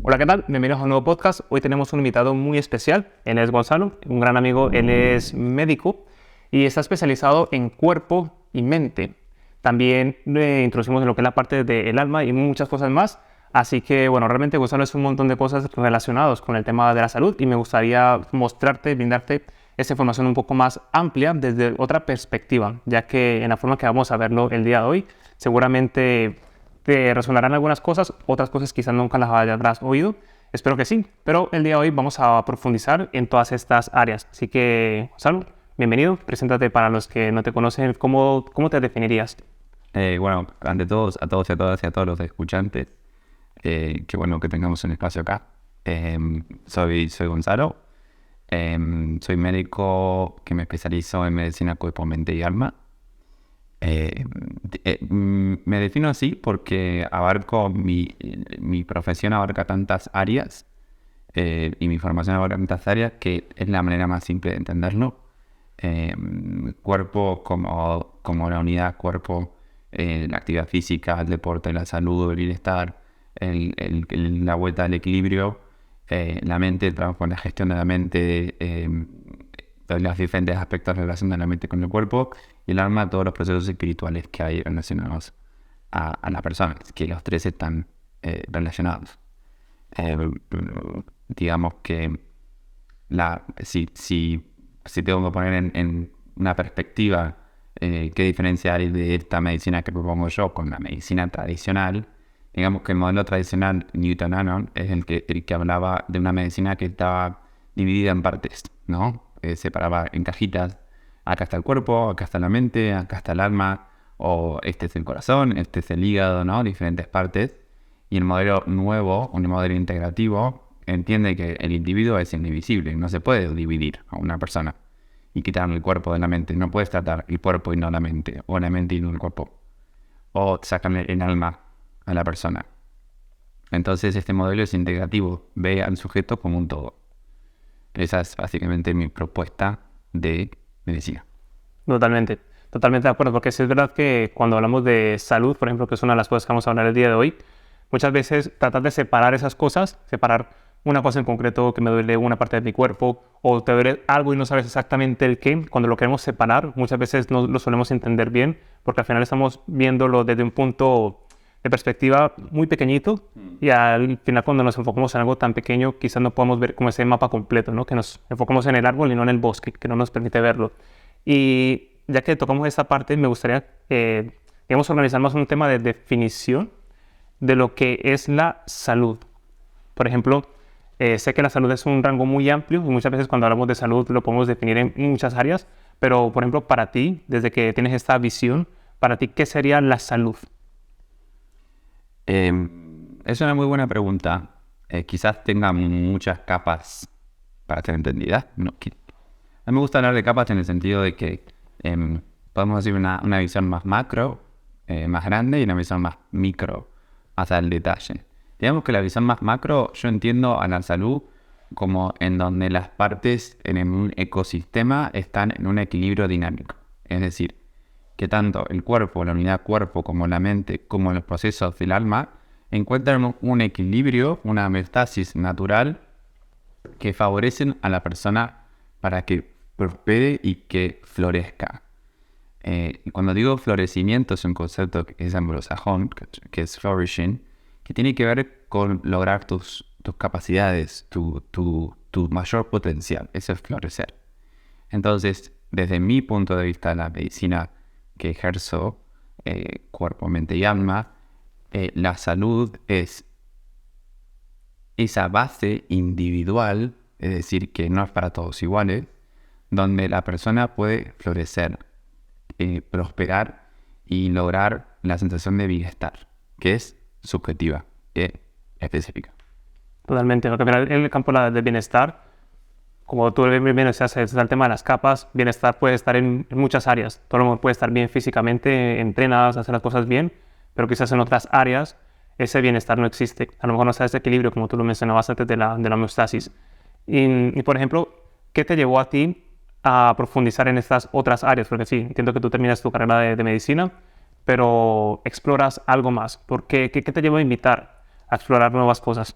Hola, ¿qué tal? Bienvenidos a un nuevo podcast. Hoy tenemos un invitado muy especial. Él es Gonzalo, un gran amigo. Él es médico y está especializado en cuerpo y mente. También introducimos en lo que es la parte del alma y muchas cosas más. Así que, bueno, realmente Gonzalo es un montón de cosas relacionadas con el tema de la salud y me gustaría mostrarte, brindarte esta información un poco más amplia desde otra perspectiva, ya que en la forma que vamos a verlo el día de hoy, seguramente te resonarán algunas cosas, otras cosas quizás nunca las habrás oído. Espero que sí, pero el día de hoy vamos a profundizar en todas estas áreas. Así que, Gonzalo, bienvenido. Preséntate para los que no te conocen. ¿Cómo te definirías? Bueno, ante todos, a todos y a todas y a todos los escuchantes, qué bueno que tengamos un espacio acá. Soy Gonzalo, soy médico que me especializo en medicina cuerpo, mente y alma. Me defino así porque mi profesión abarca tantas áreas y mi formación abarca tantas áreas que es la manera más simple de entenderlo. Cuerpo como la unidad cuerpo, la actividad física, el deporte, la salud, el bienestar, la vuelta al equilibrio, la mente, el trabajo en la gestión de la mente, los diferentes aspectos de relación de la mente con el cuerpo, y el alma, todos los procesos espirituales que hay relacionados a la persona, que los tres están relacionados. Digamos que si tengo que poner en una perspectiva qué diferencia hay de esta medicina que propongo yo con la medicina tradicional, digamos que el modelo tradicional newtoniano es el que hablaba de una medicina que estaba dividida en partes, ¿no? Separaba en cajitas. Acá está el cuerpo, acá está la mente, acá está el alma, o este es el corazón, este es el hígado, ¿no? Diferentes partes. Y el modelo nuevo, un modelo integrativo, entiende que el individuo es indivisible, no se puede dividir a una persona y quitarle el cuerpo de la mente. No puedes tratar el cuerpo y no la mente, o la mente y no el cuerpo, o sacarle el alma a la persona. Entonces este modelo es integrativo, ve al sujeto como un todo. Esa es básicamente mi propuesta de medicina. Totalmente, totalmente de acuerdo, porque sí es verdad que cuando hablamos de salud, por ejemplo, que es una de las cosas que vamos a hablar el día de hoy, muchas veces tratar de separar esas cosas, separar una cosa en concreto que me duele una parte de mi cuerpo o te duele algo y no sabes exactamente el qué, cuando lo queremos separar, muchas veces no lo solemos entender bien, porque al final estamos viéndolo desde un punto de perspectiva muy pequeñito y al final cuando nos enfocamos en algo tan pequeño quizás no podemos ver como ese mapa completo, ¿no? Que nos enfocamos en el árbol y no en el bosque, que no nos permite verlo. Y ya que tocamos esta parte, me gustaría, digamos, organizar más un tema de definición de lo que es la salud. Por ejemplo, sé que la salud es un rango muy amplio y muchas veces cuando hablamos de salud lo podemos definir en muchas áreas, pero por ejemplo, para ti, desde que tienes esta visión, para ti, ¿qué sería la salud? Es una muy buena pregunta. Quizás tenga muchas capas para ser entendida. No, a mí me gusta hablar de capas en el sentido de que podemos decir una visión más macro, más grande, y una visión más micro, hacia el detalle. Digamos que la visión más macro, yo entiendo a la salud como en donde las partes en un ecosistema están en un equilibrio dinámico. Es decir, que tanto el cuerpo, la unidad cuerpo, como la mente, como los procesos del alma, encuentran un equilibrio, una homeostasis natural que favorecen a la persona para que prospere y que florezca. Cuando digo florecimiento es un concepto que es anglosajón, que es flourishing, que tiene que ver con lograr tus capacidades, tu mayor potencial. Eso es florecer. Entonces, desde mi punto de vista, la medicina que ejerzo, cuerpo, mente y alma, la salud es esa base individual, es decir, que no es para todos iguales, donde la persona puede florecer, prosperar y lograr la sensación de bienestar, que es subjetiva, es específica. Totalmente, porque al final en el campo del bienestar, como tú bien decías, es el tema de las capas. Bienestar puede estar en muchas áreas. Todo el mundo puede estar bien físicamente, entrenadas, hacer las cosas bien, pero quizás en otras áreas ese bienestar no existe. A lo mejor no está ese equilibrio, como tú lo mencionabas antes de la homeostasis. Y, por ejemplo, ¿qué te llevó a ti a profundizar en estas otras áreas? Porque sí, entiendo que tú terminas tu carrera de medicina, pero exploras algo más. ¿Qué te llevó a invitar a explorar nuevas cosas?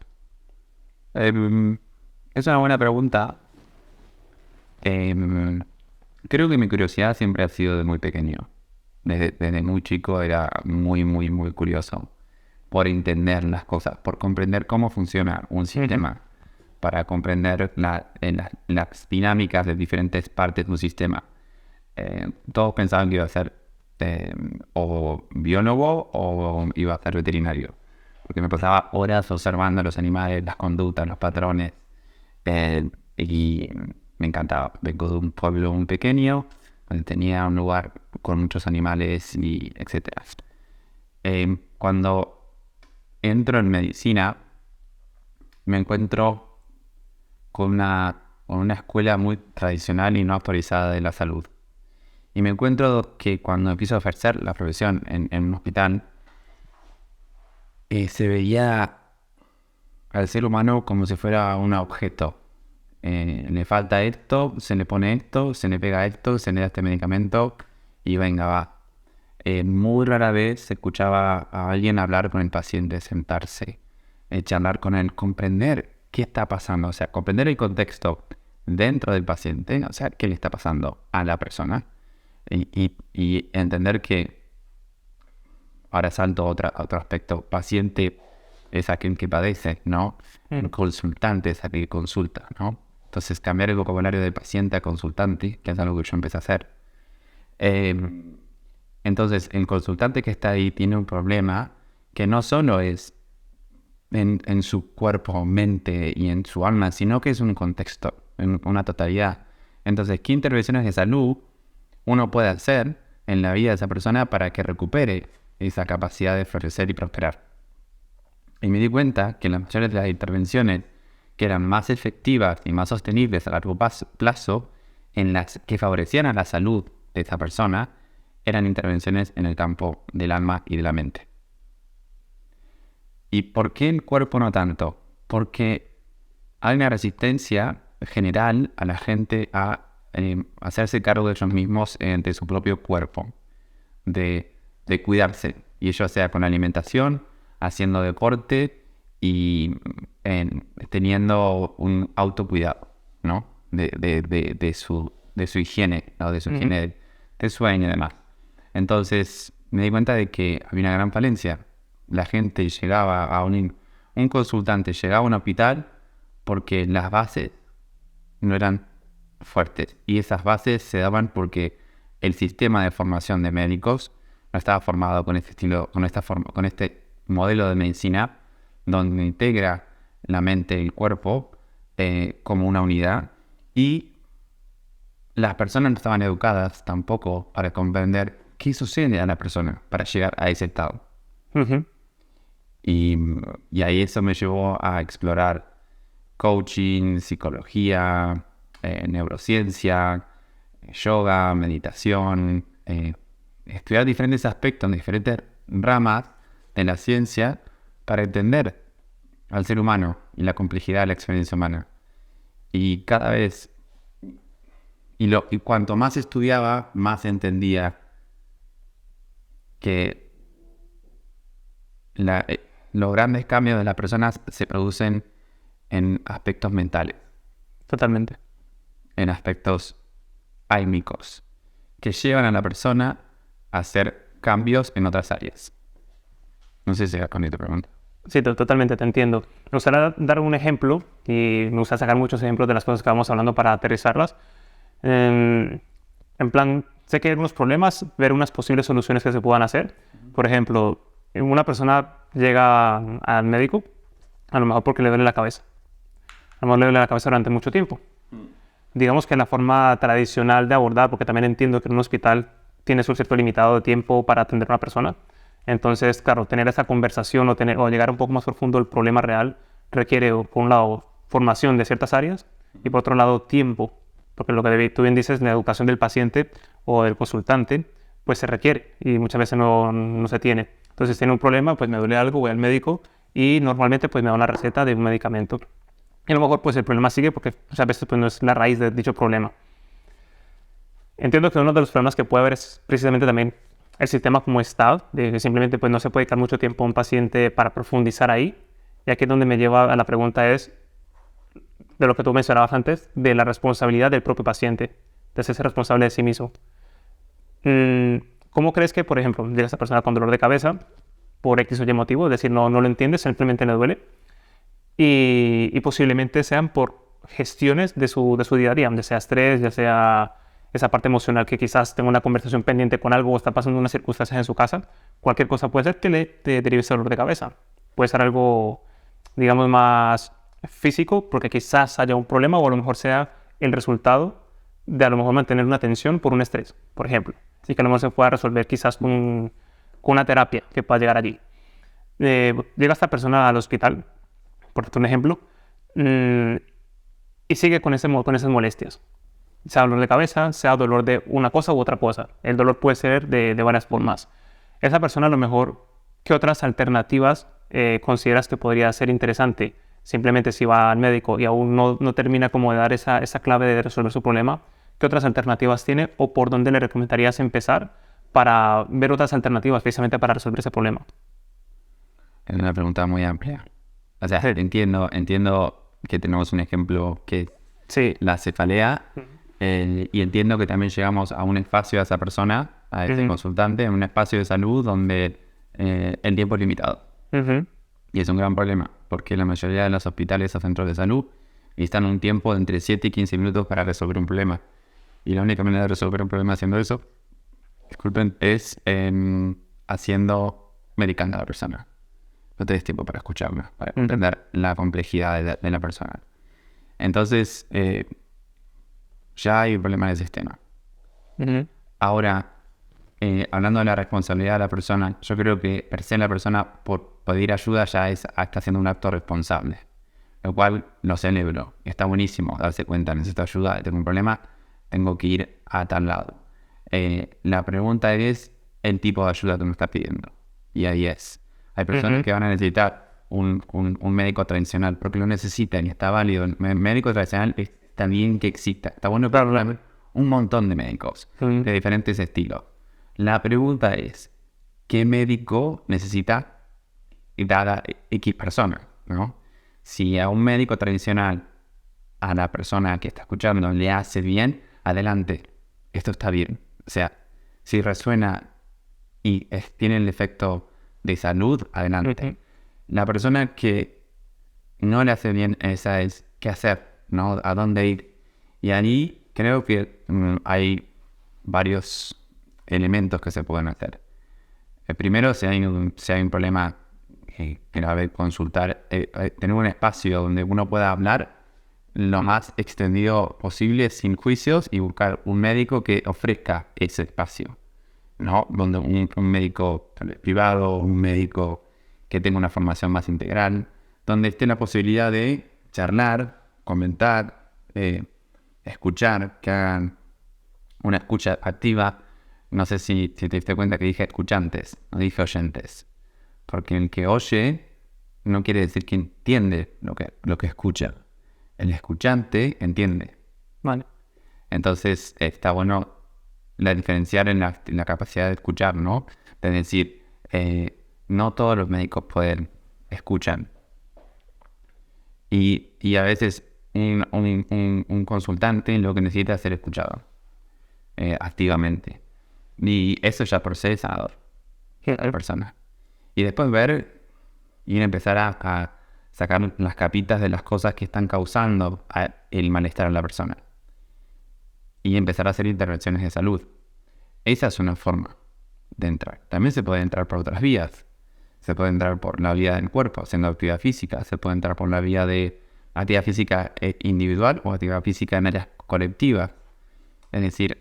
Es una buena pregunta. Creo que mi curiosidad siempre ha sido de muy pequeño. Desde muy chico era muy, muy, muy curioso por entender las cosas, por comprender cómo funciona un sistema, para comprender las dinámicas de diferentes partes de un sistema. Todos pensaban que iba a ser o biólogo o iba a ser veterinario, porque me pasaba horas observando los animales, las conductas, los patrones, y me encantaba. Vengo de un pueblo muy pequeño, donde tenía un lugar con muchos animales y etcétera. Cuando entro en medicina, me encuentro con una escuela muy tradicional y no actualizada de la salud. Y me encuentro que cuando empiezo a ejercer la profesión en un hospital, se veía al ser humano como si fuera un objeto. Le falta esto, se le pone esto, se le pega esto, se le da este medicamento y venga, va. Muy rara vez se escuchaba a alguien hablar con el paciente, sentarse, charlar con él, comprender qué está pasando, o sea, comprender el contexto dentro del paciente, o sea, qué le está pasando a la persona y entender que, ahora salto a otro aspecto, paciente es aquel que padece, ¿no? El consultante es aquel que consulta, ¿no? Entonces cambiar el vocabulario de paciente a consultante, que es algo que yo empecé a hacer. Entonces el consultante que está ahí tiene un problema que no solo es en su cuerpo, mente y en su alma, sino que es un contexto, en una totalidad. Entonces, ¿qué intervenciones de salud uno puede hacer en la vida de esa persona para que recupere esa capacidad de florecer y prosperar? Y me di cuenta que las mayores de las intervenciones que eran más efectivas y más sostenibles a largo plazo, en las que favorecían la salud de esa persona, eran intervenciones en el campo del alma y de la mente. ¿Y por qué el cuerpo no tanto? Porque hay una resistencia general a la gente a hacerse cargo de ellos mismos, de su propio cuerpo, de cuidarse. Y ello sea con alimentación, haciendo deporte y teniendo un autocuidado, ¿no? De su higiene, ¿no? De su higiene de sueño y demás. Entonces me di cuenta de que había una gran falencia. La gente llegaba a un consultante, llegaba a un hospital porque las bases no eran fuertes. Y esas bases se daban porque el sistema de formación de médicos no estaba formado con este estilo, con este modelo de medicina donde integra la mente y el cuerpo como una unidad, y las personas no estaban educadas tampoco para comprender qué sucede a la persona para llegar a ese estado. Y ahí eso me llevó a explorar coaching, psicología, neurociencia, yoga, meditación, estudiar diferentes aspectos, diferentes ramas de la ciencia para entender al ser humano y la complejidad de la experiencia humana. Y cada vez, y cuanto más estudiaba, más entendía que los grandes cambios de las personas se producen en aspectos mentales. Totalmente. En aspectos álmicos, que llevan a la persona a hacer cambios en otras áreas. No sé si respondí tu pregunta. Sí, totalmente, te entiendo. Me gustaría dar un ejemplo, y me gusta sacar muchos ejemplos de las cosas que vamos hablando para aterrizarlas. En plan, sé que hay algunos problemas, ver unas posibles soluciones que se puedan hacer. Por ejemplo, una persona llega al médico, a lo mejor porque le duele la cabeza. A lo mejor le duele la cabeza durante mucho tiempo. Digamos que la forma tradicional de abordar, porque también entiendo que en un hospital tienes un cierto limitado de tiempo para atender a una persona. Entonces, claro, tener esa conversación o llegar un poco más profundo al problema real requiere, por un lado, formación de ciertas áreas y por otro lado, tiempo. Porque lo que tú bien dices, la educación del paciente o del consultante, pues se requiere y muchas veces no se tiene. Entonces, si tiene un problema, pues me duele algo, voy al médico y normalmente pues me da una receta de un medicamento. Y a lo mejor pues el problema sigue porque muchas veces pues no es la raíz de dicho problema. Entiendo que uno de los problemas que puede haber es precisamente también el sistema como está, de que simplemente pues no se puede dedicar mucho tiempo a un paciente para profundizar ahí. Y aquí es donde me lleva a la pregunta es, de lo que tú mencionabas antes, de la responsabilidad del propio paciente, de ser responsable de sí mismo. ¿Cómo crees que, por ejemplo, llega esta persona con dolor de cabeza por X o Y motivo, es decir, no lo entiende, simplemente le duele, y posiblemente sean por gestiones de su día a día, ya sea estrés, ya sea esa parte emocional, que quizás tenga una conversación pendiente con algo o está pasando unas circunstancias en su casa, cualquier cosa puede ser que te derive ese dolor de cabeza. Puede ser algo, digamos, más físico, porque quizás haya un problema o a lo mejor sea el resultado de a lo mejor mantener una tensión por un estrés, por ejemplo. Así que a lo mejor se pueda resolver quizás con una terapia que pueda llegar allí. Llega esta persona al hospital, por un ejemplo, y sigue con esas molestias. Sea dolor de cabeza, sea dolor de una cosa u otra cosa. El dolor puede ser de varias formas. Esa persona a lo mejor, ¿qué otras alternativas consideras que podría ser interesante? Simplemente si va al médico y aún no termina como de dar esa clave de resolver su problema, ¿qué otras alternativas tiene o por dónde le recomendarías empezar para ver otras alternativas precisamente para resolver ese problema? Es una pregunta muy amplia. O sea, Sí. entiendo que tenemos un ejemplo que Sí. la cefalea, y entiendo que también llegamos a un espacio a esa persona, a ese consultante, en un espacio de salud donde el tiempo es limitado. Y es un gran problema, porque la mayoría de los hospitales o centros de salud necesitan un tiempo de entre 7 y 15 minutos para resolver un problema. Y la única manera de resolver un problema haciendo eso, disculpen, es medicando a la persona. No tenés tiempo para escucharla, para comprender la complejidad de la persona. Entonces, ya hay un problema de sistema. Ahora, hablando de la responsabilidad de la persona, yo creo que per se la persona por pedir ayuda ya está haciendo un acto responsable, lo cual lo celebro. Está buenísimo darse cuenta, necesito ayuda, tengo un problema, tengo que ir a tal lado. La pregunta es el tipo de ayuda que me está pidiendo. Y ahí es. Hay personas que van a necesitar un médico tradicional porque lo necesitan y está válido. El médico tradicional está bien que exista. Está bueno que haya un montón de médicos de diferentes estilos. La pregunta es, ¿qué médico necesita dada X persona, ¿no? Si a un médico tradicional, a la persona que está escuchando, le hace bien, adelante, esto está bien. O sea, si resuena y tiene el efecto de salud, adelante. La persona que no le hace bien, esa es qué hacer, ¿no? A dónde ir. Y ahí creo que hay varios elementos que se pueden hacer. El primero, si hay un problema grave, consultar, tener un espacio donde uno pueda hablar lo más extendido posible, sin juicios, y buscar un médico que ofrezca ese espacio, ¿no? Donde un médico tal vez privado, un médico que tenga una formación más integral, donde esté la posibilidad de charlar, comentar, escuchar, que hagan una escucha activa. No sé si te diste cuenta que dije escuchantes, no dije oyentes. Porque el que oye no quiere decir que entiende lo que escucha. El escuchante entiende. Vale. Entonces está bueno diferenciar en la capacidad de escuchar, ¿no? Es decir, no todos los médicos escuchan. Y a veces un consultante lo que necesita es ser escuchado activamente. Y eso ya por sí es sanador a la persona. Y después ver y empezar a sacar las capitas de las cosas que están causando el malestar a la persona. Y empezar a hacer intervenciones de salud. Esa es una forma de entrar. También se puede entrar por otras vías. Se puede entrar por la vía del cuerpo, haciendo actividad física. Se puede entrar por la vía de actividad física individual o actividad física en áreas colectivas. Es decir,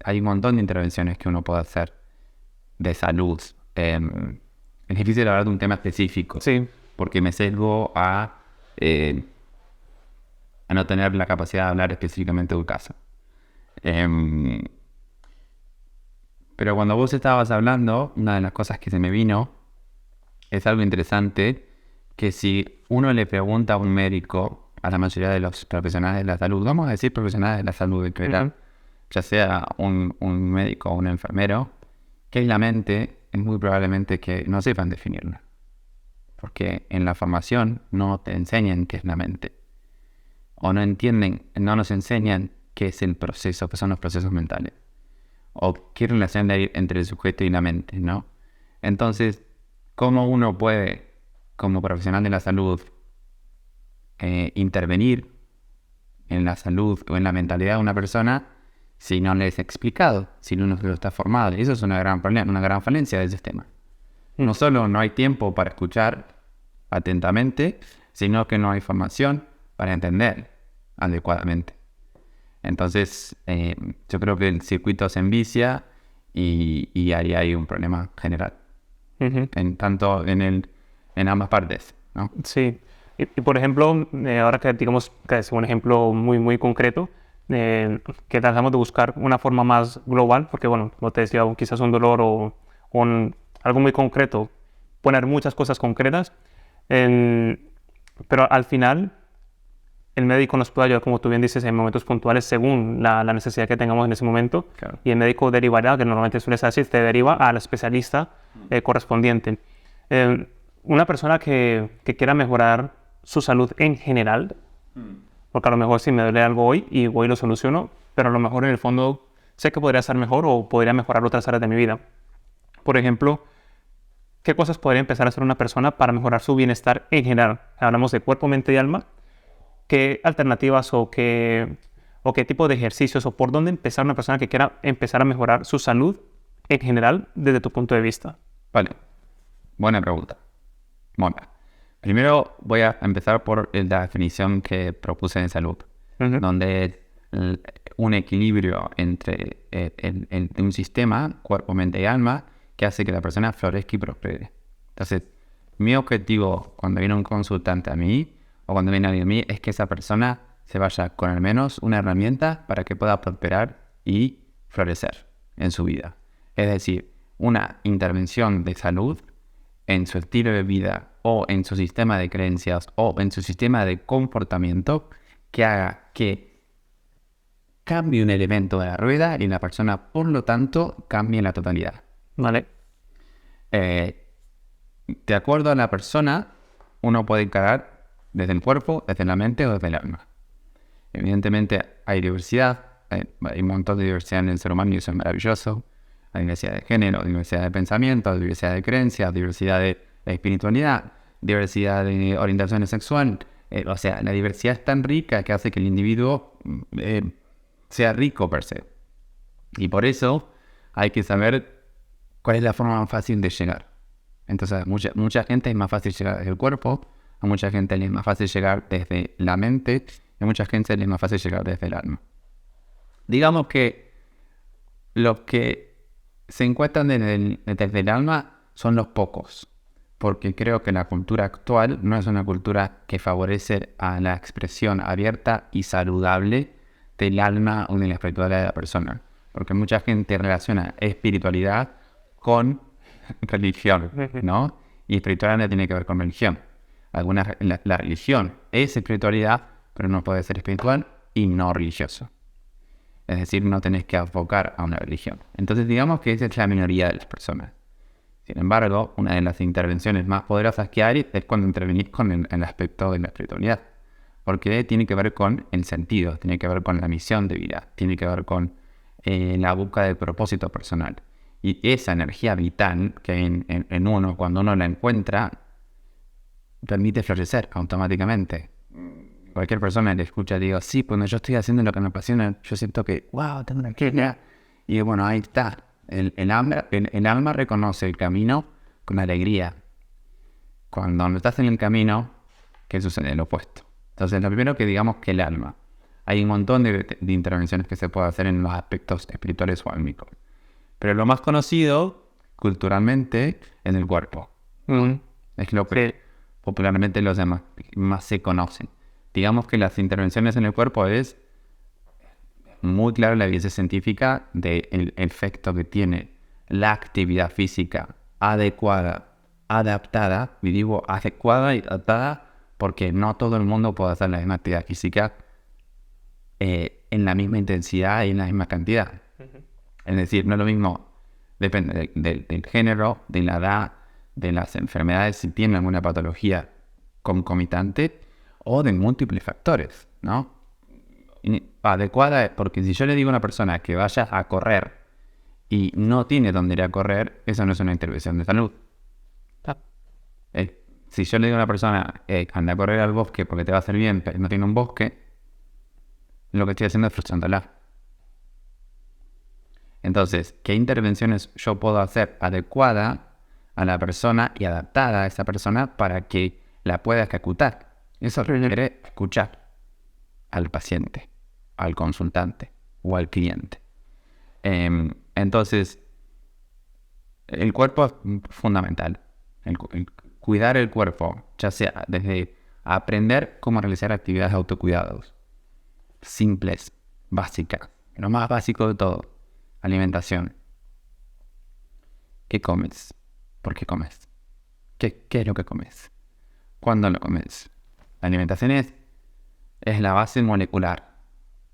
hay un montón de intervenciones que uno puede hacer de salud. Es difícil hablar de un tema específico. Sí. Porque me sesgo a no tener la capacidad de hablar específicamente de un caso. Pero cuando vos estabas hablando, una de las cosas que se me vino es algo interesante, que si uno le pregunta a un médico, a la mayoría de los profesionales de la salud, vamos a decir profesionales de la salud en general, ya sea un médico o un enfermero, ¿qué es la mente? Es muy probablemente que no sepan definirla. Porque en la formación no te enseñan qué es la mente. o no entienden, no nos enseñan qué es el proceso, qué son los procesos mentales, o qué relación hay entre el sujeto y la mente, ¿no? Entonces, ¿cómo uno puede, como profesional de la salud, intervenir en la salud o en la mentalidad de una persona si no les he explicado, si no lo está formado? Y eso es una gran problema, una gran falencia del sistema. No solo no hay tiempo para escuchar atentamente, sino que no hay formación para entender adecuadamente. Entonces, yo creo que el circuito se envicia y ahí hay un problema general. Tanto en ambas partes, ¿no? Sí. Y por ejemplo, ahora que digamos que es un ejemplo muy, muy concreto, que tratamos de buscar una forma más global, porque bueno, como te decía, quizás un dolor o algo muy concreto, poner muchas cosas concretas, pero al final el médico nos puede ayudar, como tú bien dices, en momentos puntuales según la necesidad que tengamos en ese momento. Claro. Y el médico derivará, que normalmente suele ser así, te deriva al especialista correspondiente. Una persona que quiera mejorar su salud en general, porque a lo mejor si me duele algo hoy y voy y lo soluciono, pero a lo mejor en el fondo sé que podría estar mejor o podría mejorar otras áreas de mi vida. Por ejemplo, ¿qué cosas podría empezar a hacer una persona para mejorar su bienestar en general? Hablamos de cuerpo, mente y alma. ¿Qué alternativas o qué tipo de ejercicios o por dónde empezar una persona que quiera empezar a mejorar su salud en general desde tu punto de vista? Vale, buena pregunta. Bueno, primero voy a empezar por la definición que propuse en salud, donde un equilibrio entre un sistema, cuerpo, mente y alma, que hace que la persona florezca y prospere. Entonces, mi objetivo cuando viene un consultante a mí, o cuando viene alguien a mí, es que esa persona se vaya con al menos una herramienta para que pueda prosperar y florecer en su vida. Es decir, una intervención de salud en su estilo de vida o en su sistema de creencias o en su sistema de comportamiento que haga que cambie un elemento de la rueda y la persona, por lo tanto, cambie la totalidad. Vale. De acuerdo a la persona, uno puede encarar desde el cuerpo, desde la mente o desde el alma. Evidentemente hay diversidad, hay un montón de diversidad en el ser humano y eso es maravilloso. Hay diversidad de género, diversidad de pensamiento, diversidad de creencias, diversidad de espiritualidad, diversidad de orientación sexual. O sea, la diversidad es tan rica que hace que el individuo sea rico per se. Y por eso hay que saber cuál es la forma más fácil de llegar. Entonces, mucha gente es más fácil llegar desde el cuerpo, a mucha gente le es más fácil llegar desde la mente, y a mucha gente le es más fácil llegar desde el alma. Digamos que los que se encuentran desde el alma son los pocos, porque creo que la cultura actual no es una cultura que favorece a la expresión abierta y saludable del alma o de la espiritualidad de la persona, porque mucha gente relaciona espiritualidad con religión, ¿no? Y espiritualidad no tiene que ver con religión. La religión es espiritualidad, pero no puede ser espiritual y no religioso. Es decir, no tenés que enfocar a una religión. Entonces, digamos que esa es la minoría de las personas. Sin embargo, una de las intervenciones más poderosas que hay es cuando intervenís con el aspecto de la espiritualidad. Porque tiene que ver con el sentido, tiene que ver con la misión de vida, tiene que ver con la búsqueda del propósito personal. Y esa energía vital que hay en uno, cuando uno la encuentra, permite florecer automáticamente. Cualquier persona le escucha y digo, sí, cuando yo estoy haciendo lo que me apasiona, yo siento que, wow, tengo una energía. Y bueno, ahí está. El alma reconoce el camino con alegría. Cuando no estás en el camino, ¿qué sucede? Lo opuesto. Entonces, lo primero que digamos que el alma. Hay un montón de intervenciones que se puede hacer en los aspectos espirituales o álmicos. Pero lo más conocido, culturalmente, es el cuerpo. Es lo que popularmente los demás más se conocen. Digamos que las intervenciones en el cuerpo es muy clara la evidencia científica del efecto que tiene la actividad física adecuada, adaptada, y digo adecuada y adaptada porque no todo el mundo puede hacer la misma actividad física en la misma intensidad y en la misma cantidad. Es decir, no es lo mismo, depende del género, de la edad, de las enfermedades, si tienen alguna patología concomitante o de múltiples factores, ¿no? adecuada es porque si yo le digo a una persona que vaya a correr y no tiene dónde ir a correr, eso no es una intervención de salud. Si yo le digo a una persona, anda a correr al bosque porque te va a hacer bien, pero no tiene un bosque, lo que estoy haciendo es frustrándola. Entonces, ¿qué intervenciones yo puedo hacer adecuada a la persona y adaptada a esa persona para que la pueda ejecutar? Eso requiere escuchar al paciente, al consultante o al cliente. Entonces, el cuerpo es fundamental. Cuidar el cuerpo, ya sea desde aprender cómo realizar actividades de autocuidados, simples, básicas, lo más básico de todo, alimentación. ¿Qué comes? ¿Por qué comes? ¿Qué es lo que comes? ¿Cuándo lo comes? La alimentación es la base molecular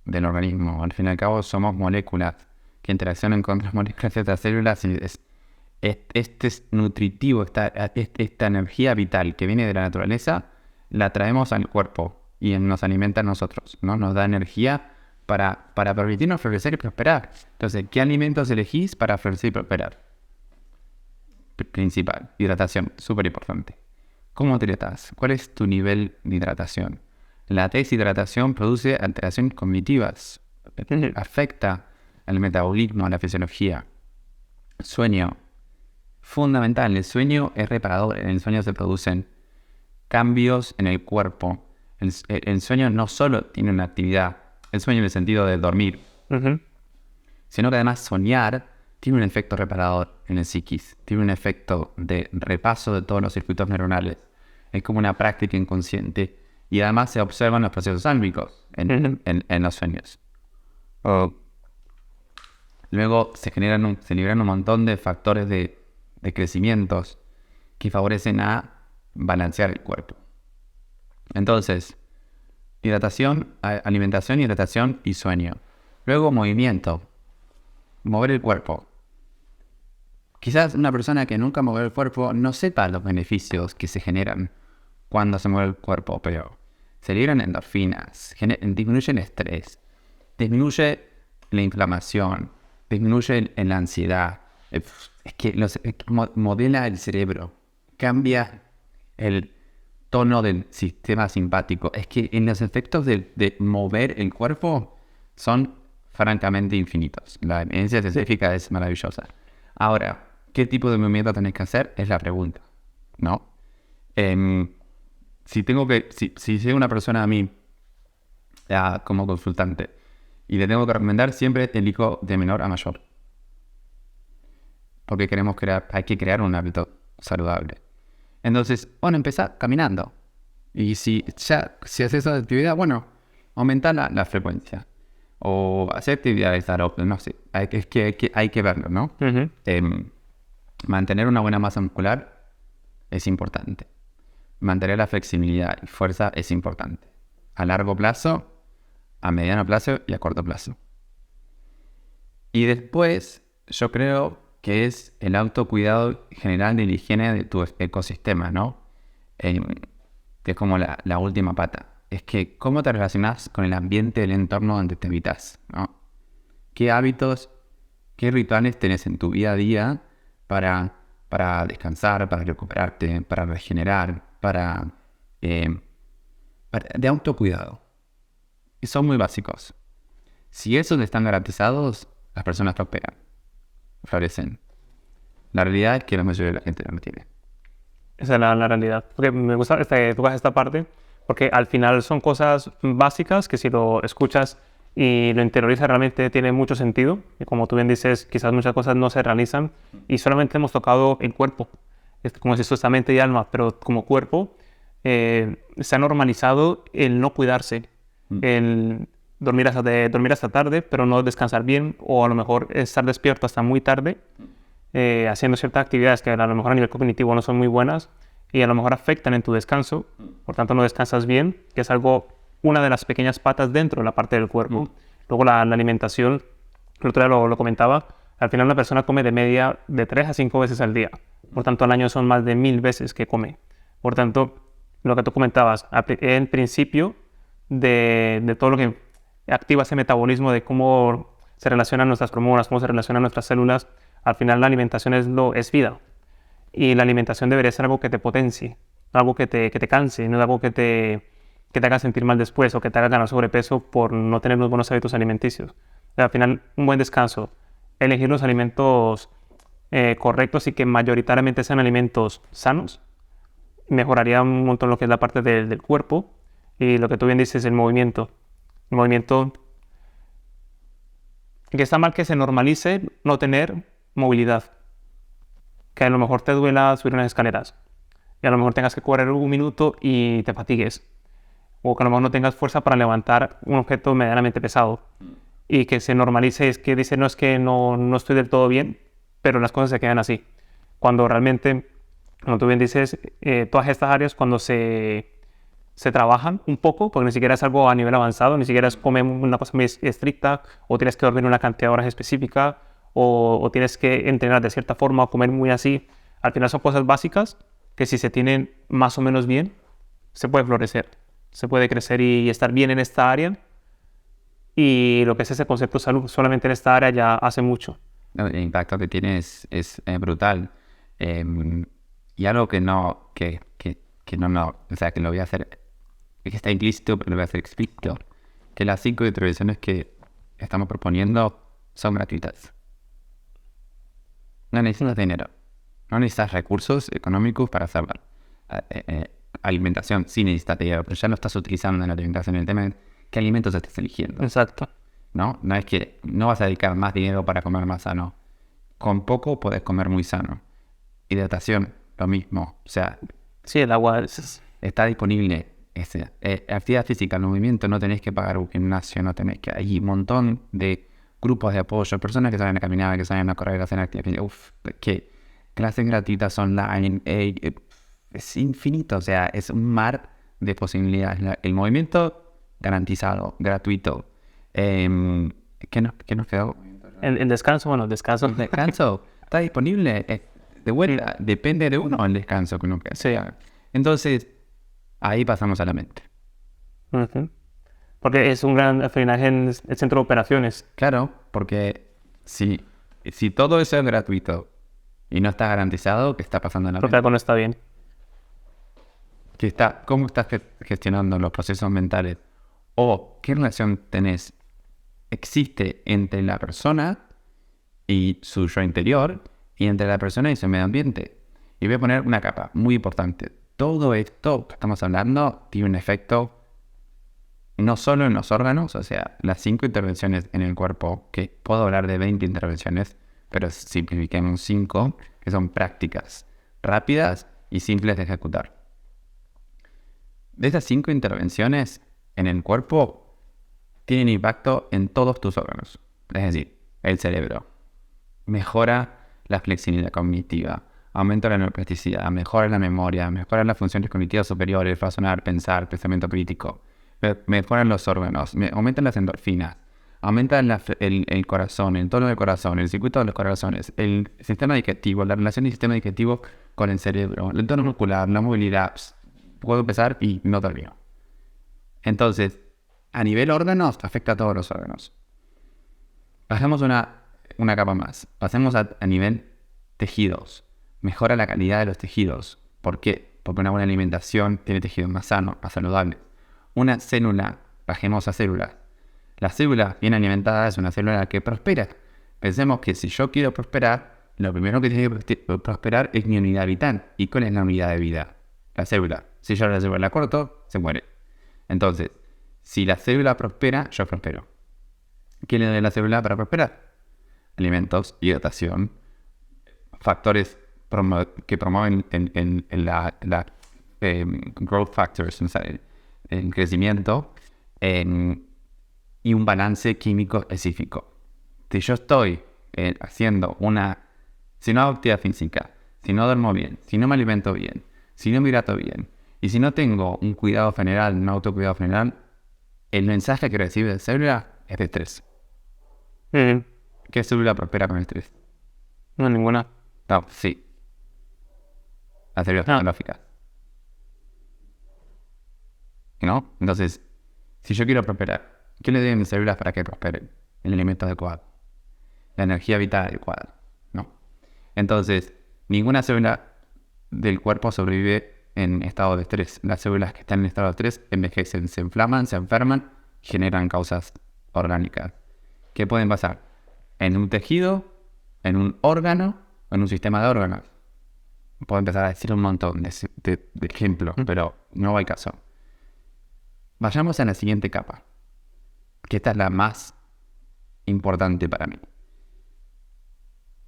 del organismo. Al fin y al cabo somos moléculas que interaccionan con otras moléculas de otras células y este es nutritivo, esta energía vital que viene de la naturaleza, la traemos al cuerpo y nos alimenta a nosotros, ¿no? Nos da energía para permitirnos florecer y prosperar. Entonces, ¿qué alimentos elegís para florecer y prosperar? Principal, hidratación, súper importante. ¿Cómo te hidratas? ¿Cuál es tu nivel de hidratación? La deshidratación produce alteraciones cognitivas, afecta al metabolismo, a la fisiología. Sueño, fundamental. El sueño es reparador. En el sueño se producen cambios en el cuerpo. El sueño no solo tiene una actividad, el sueño en el sentido de dormir, sino que además soñar tiene un efecto reparador en el psiquis, tiene un efecto de repaso de todos los circuitos neuronales. Es como una práctica inconsciente y además se observan los procesos álmicos en los sueños. Luego se liberan un montón de factores de crecimientos que favorecen a balancear el cuerpo. Entonces, alimentación, hidratación y sueño. Luego movimiento, mover el cuerpo. Quizás una persona que nunca movió el cuerpo no sepa los beneficios que se generan cuando se mueve el cuerpo, pero se liberan endorfinas, disminuye el estrés, disminuye la inflamación, disminuye la ansiedad. Es que modela el cerebro, cambia el tono del sistema simpático. Es que en los efectos de mover el cuerpo son francamente infinitos. La evidencia científica es maravillosa. Ahora, ¿qué tipo de movimiento tenés que hacer? Es la pregunta, ¿no? Si llega una persona a mí como consultante y le tengo que recomendar, siempre elijo de menor a mayor. Porque hay que crear un hábito saludable. Entonces, empezar caminando. Y si haces esa actividad, aumenta la frecuencia. O hacer actividades aeróbicas, no sé. Hay que verlo, ¿no? Mantener una buena masa muscular es importante. Mantener la flexibilidad y fuerza es importante. A largo plazo, a mediano plazo y a corto plazo. Y después, yo creo que es el autocuidado general de la higiene de tu ecosistema, ¿no? Que es como la última pata. Es que cómo te relacionas con el ambiente del entorno donde te habitas, ¿no? ¿Qué hábitos, qué rituales tenés en tu día a día para descansar, para recuperarte, para regenerar, de autocuidado? Y son muy básicos. Si esos están garantizados, las personas prosperan, florecen. La realidad es que la mayoría de la gente no lo tiene. Esa es la realidad. Porque me gusta tocas esta parte, porque al final son cosas básicas que si lo escuchas y lo interiorizas realmente tiene mucho sentido. Y como tú bien dices, quizás muchas cosas no se realizan y solamente hemos tocado el cuerpo. Es como si esto es mente y alma, pero como cuerpo se ha normalizado el no cuidarse, el dormir hasta tarde, pero no descansar bien, o a lo mejor estar despierto hasta muy tarde, haciendo ciertas actividades que a lo mejor a nivel cognitivo no son muy buenas y a lo mejor afectan en tu descanso, por tanto no descansas bien, que es una de las pequeñas patas dentro de la parte del cuerpo. Luego la alimentación, el otro día lo comentaba, al final una persona come de media de 3 a 5 veces al día, por tanto al año son más de 1000 veces que come. Por tanto, lo que tú comentabas, en principio de todo lo que activa ese metabolismo de cómo se relacionan nuestras hormonas, cómo se relacionan nuestras células. Al final la alimentación es vida. Y la alimentación debería ser algo que te potencie, no algo que te canse, no es algo que te haga sentir mal después o que te haga ganar sobrepeso por no tener los buenos hábitos alimenticios. O sea, al final, un buen descanso, elegir los alimentos correctos y que mayoritariamente sean alimentos sanos, mejoraría un montón lo que es la parte del cuerpo y lo que tú bien dices, el movimiento. El movimiento, que está mal que se normalice no tener movilidad, que a lo mejor te duela subir unas escaleras y a lo mejor tengas que correr un minuto y te fatigues, o que a lo mejor no tengas fuerza para levantar un objeto medianamente pesado y que se normalice, es que dice, no es que no estoy del todo bien, pero las cosas se quedan así. Cuando realmente, como tú bien dices, todas estas áreas cuando se trabajan un poco, porque ni siquiera es algo a nivel avanzado, ni siquiera es comer una cosa muy estricta, o tienes que dormir una cantidad de horas específica, o tienes que entrenar de cierta forma, o comer muy así. Al final son cosas básicas que si se tienen más o menos bien, se puede florecer, se puede crecer y estar bien en esta área. Y lo que es ese concepto de salud solamente en esta área ya hace mucho. No, el impacto que tiene es brutal. Y algo que no, o sea, que lo voy a hacer, que está implícito, pero lo voy a hacer explícito, que las 5 intervenciones que estamos proponiendo son gratuitas. No necesitas dinero, no necesitas recursos económicos para hacerlo. Alimentación sí necesitas dinero, pero ya lo estás utilizando en la alimentación. El tema es qué alimentos estás eligiendo. Exacto. ¿No? No es que no vas a dedicar más dinero para comer más sano. Con poco podés comer muy sano. Hidratación, lo mismo. O sea, Sí, el agua está disponible. Actividad física, el movimiento, no tenés que pagar un gimnasio, no tenés que... Hay un montón de grupos de apoyo, personas que salen a caminar, que salen a correr, que hacen actividad física. Que clases gratuitas online, es infinito. O sea, es un mar de posibilidades. El movimiento garantizado, gratuito. ¿Qué nos quedó? el descanso, bueno, el descanso. El descanso está disponible. De vuelta, depende de uno el descanso que uno quiera. Sí. Entonces, ahí pasamos a la mente. Ujú. Porque es un gran frenaje en el centro de operaciones. Claro, porque si todo eso es gratuito y no está garantizado, ¿qué está pasando en la Porque mente? algo no está bien. ¿Cómo estás gestionando los procesos mentales? ¿O qué relación existe entre la persona y su yo interior y entre la persona y su medio ambiente? Y voy a poner una capa muy importante. Todo esto que estamos hablando tiene un efecto no solo en los órganos, o sea, las 5 intervenciones en el cuerpo, que puedo hablar de 20 intervenciones, pero simplifiquemos 5, que son prácticas rápidas y simples de ejecutar. De esas 5 intervenciones en el cuerpo, tienen impacto en todos tus órganos. Es decir, el cerebro mejora la flexibilidad cognitiva, aumenta la neuroplasticidad, mejora la memoria, mejora las funciones cognitivas superiores, razonar, pensar, pensamiento crítico, mejoran los órganos, aumentan las endorfinas, aumentan el corazón, el tono del corazón, el circuito de los corazones, el sistema digestivo, la relación del sistema digestivo con el cerebro, el tono muscular, la movilidad. Puedo empezar y no termino. Entonces, a nivel órganos, afecta a todos los órganos. Pasamos una capa más. Pasemos a nivel tejidos. Mejora la calidad de los tejidos. ¿Por qué? Porque una buena alimentación tiene tejidos más sanos, más saludables. Una célula, bajemos a células. La célula bien alimentada es una célula que prospera. Pensemos que si yo quiero prosperar, lo primero que tiene que prosperar es mi unidad vital. ¿Y cuál es la unidad de vida? La célula. Si yo la célula la corto, se muere. Entonces, si la célula prospera, yo prospero. ¿Qué le da a la célula para prosperar? Alimentos, hidratación, factores que promueven growth factors, o sea, el crecimiento, y un balance químico específico. Si yo estoy haciendo si no hago actividad física, si no duermo bien, si no me alimento bien, si no me hidrato bien, y si no tengo un cuidado general, un autocuidado general, el mensaje que recibe la célula es de estrés. ¿Qué célula prospera con el estrés? No, ninguna. No, sí. Las células tecnológicas. ¿No? Entonces, si yo quiero prosperar, ¿Qué le deben las células para que prosperen? El alimento adecuado, la energía vital adecuada, ¿no? Entonces, ninguna célula del cuerpo sobrevive en estado de estrés. Las células que están en estado de estrés envejecen, se inflaman, se enferman, generan causas orgánicas. ¿Qué pueden pasar? En un tejido, en un órgano, en un sistema de órganos. Puedo empezar a decir un montón de ejemplos, pero no hay caso. Vayamos a la siguiente capa, que esta es la más importante para mí.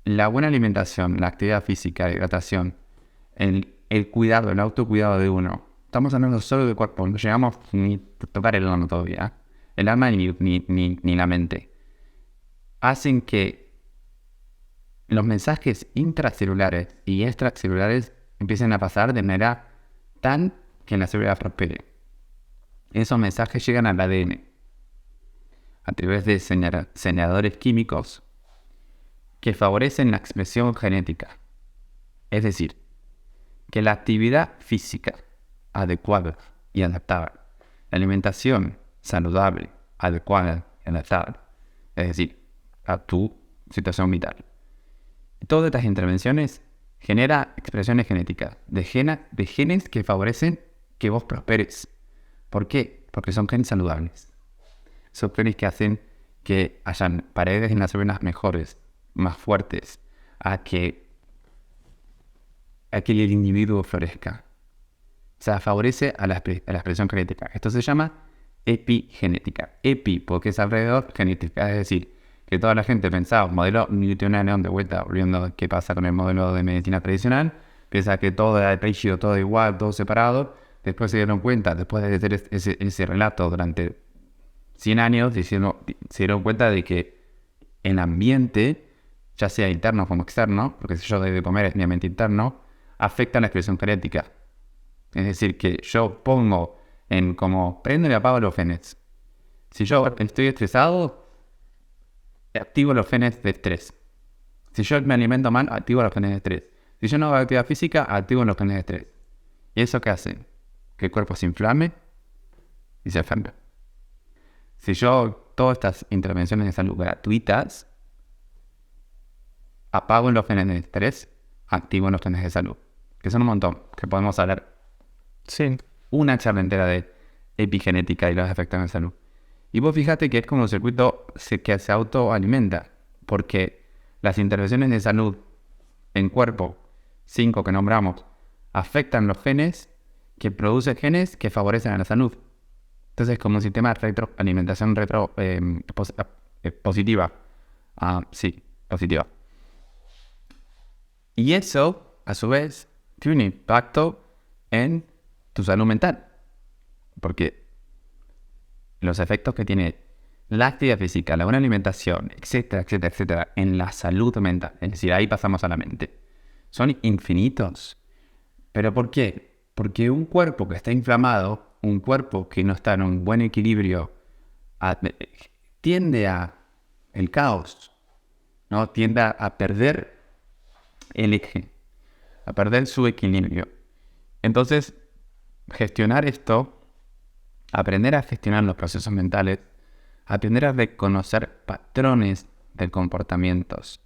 La buena alimentación, la actividad física, la hidratación, el cuidado, el autocuidado de uno. Estamos hablando solo del cuerpo, no llegamos ni a tocar el alma todavía. El alma ni la mente. Hacen que los mensajes intracelulares y extracelulares empiecen a pasar de manera tan que la célula prospere. Esos mensajes llegan al ADN a través de señaladores químicos que favorecen la expresión genética. Es decir, que la actividad física adecuada y adaptada, la alimentación saludable, adecuada y adaptada, es decir, a tu situación vital. Todas estas intervenciones generan expresiones genéticas de genes que favorecen que vos prosperes. ¿Por qué? Porque son genes saludables. Son genes que hacen que hayan paredes en las células mejores, más fuertes, a que el individuo florezca. O sea, favorece a la expresión genética. Esto se llama epigenética. Epi, porque es alrededor, genética. Es decir, que toda la gente pensaba, modelo newtoniano, de vuelta, volviendo a qué pasa con el modelo de medicina tradicional, piensa que todo era rígido, todo igual, todo separado. Después se dieron cuenta, después de hacer ese relato durante 100 años, se dieron cuenta de que el ambiente, ya sea interno como externo, porque si yo doy de comer es mi ambiente interno, afecta la expresión genética. Es decir, que yo pongo en como prendo y apago los genes. Si yo estoy estresado, activo los genes de estrés. Si yo me alimento mal, activo los genes de estrés. Si yo no hago actividad física, activo los genes de estrés. ¿Y eso qué hace? Que el cuerpo se inflame y se enferme. Si yo todas estas intervenciones de salud gratuitas, apago los genes de estrés, activo los genes de salud. Que son un montón, que podemos hablar Sí. una charla entera de epigenética y los efectos en la salud. Y vos fíjate que es como un circuito que se autoalimenta, porque las intervenciones de salud en cuerpo, 5 que nombramos, afectan los genes que producen genes que favorecen a la salud. Entonces es como un sistema de retroalimentación positiva. Sí, positiva. Y eso, a su vez, tiene un impacto en tu salud mental. Porque los efectos que tiene la actividad física, la buena alimentación, etcétera, etcétera, etcétera, en la salud mental, es decir, ahí pasamos a la mente, son infinitos. ¿Pero por qué? Porque un cuerpo que está inflamado, un cuerpo que no está en un buen equilibrio, tiende a el caos, ¿no? Tiende a perder el eje, a perder su equilibrio. Entonces, gestionar esto, aprender a gestionar los procesos mentales, aprender a reconocer patrones de comportamientos,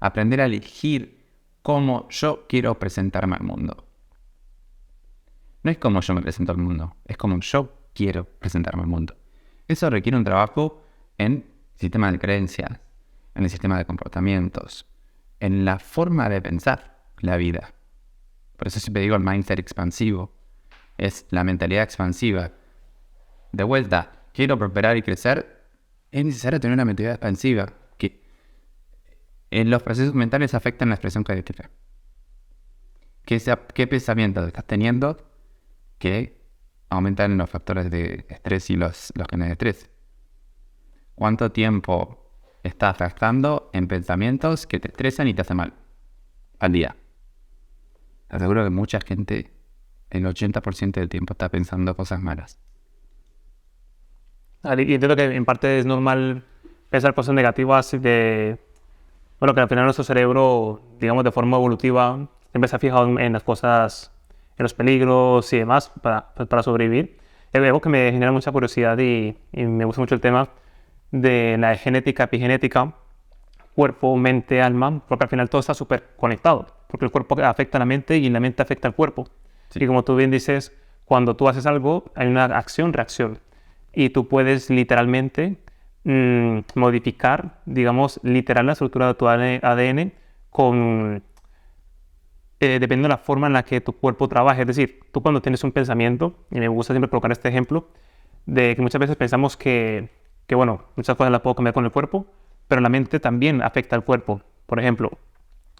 aprender a elegir cómo yo quiero presentarme al mundo. No es como yo me presento al mundo, es como yo quiero presentarme al mundo. Eso requiere un trabajo en el sistema de creencias, en el sistema de comportamientos, en la forma de pensar la vida. Por eso siempre digo el mindset expansivo. Es la mentalidad expansiva. De vuelta, quiero prosperar y crecer, es necesario tener una mentalidad expansiva que en los procesos mentales afectan la expresión genética. ¿Qué pensamientos estás teniendo que aumentan los factores de estrés y los genes de estrés? ¿Cuánto tiempo estás gastando en pensamientos que te estresan y te hacen mal al día? Te aseguro que mucha gente, el 80% del tiempo, está pensando cosas malas. Y entiendo que en parte es normal pensar cosas negativas bueno, que al final nuestro cerebro, digamos, de forma evolutiva, siempre se ha fijado en las cosas, en los peligros y demás para sobrevivir. algo que me genera mucha curiosidad y me gusta mucho el tema de la genética, epigenética, cuerpo, mente, alma, porque al final todo está súper conectado, porque el cuerpo afecta a la mente y la mente afecta al cuerpo. Sí. Y como tú bien dices, cuando tú haces algo, hay una acción-reacción. Y tú puedes literalmente modificar, digamos, literal la estructura de tu ADN con, dependiendo de la forma en la que tu cuerpo trabaje. Es decir, tú cuando tienes un pensamiento, y me gusta siempre colocar este ejemplo, de que muchas veces pensamos que bueno, muchas cosas las puedo cambiar con el cuerpo, pero la mente también afecta al cuerpo. Por ejemplo,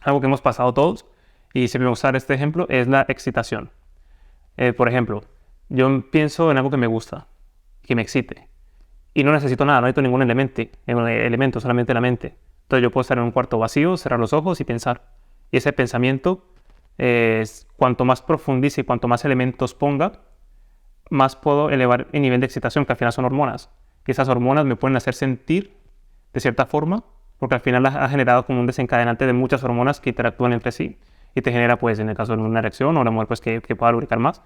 algo que hemos pasado todos, y siempre me gusta usar este ejemplo, es la excitación. Por ejemplo, yo pienso en algo que me gusta, que me excite, y no necesito nada, no necesito ningún elemento, solamente la mente. Entonces yo puedo estar en un cuarto vacío, cerrar los ojos y pensar. Y ese pensamiento, cuanto más profundice y cuanto más elementos ponga, más puedo elevar el nivel de excitación, que al final son hormonas. Y esas hormonas me pueden hacer sentir de cierta forma, porque al final ha generado como un desencadenante de muchas hormonas que interactúan entre sí y te genera, pues, en el caso de una erección o una mujer, pues, que pueda lubricar más.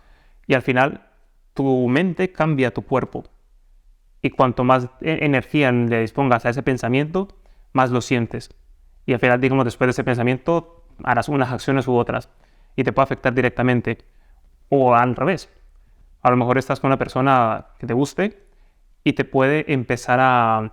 Y al final, tu mente cambia tu cuerpo. Y cuanto más energía le dispongas a ese pensamiento, más lo sientes. Y al final, digamos, después de ese pensamiento, harás unas acciones u otras. Y te puede afectar directamente. O al revés. A lo mejor estás con una persona que te guste y te puede empezar a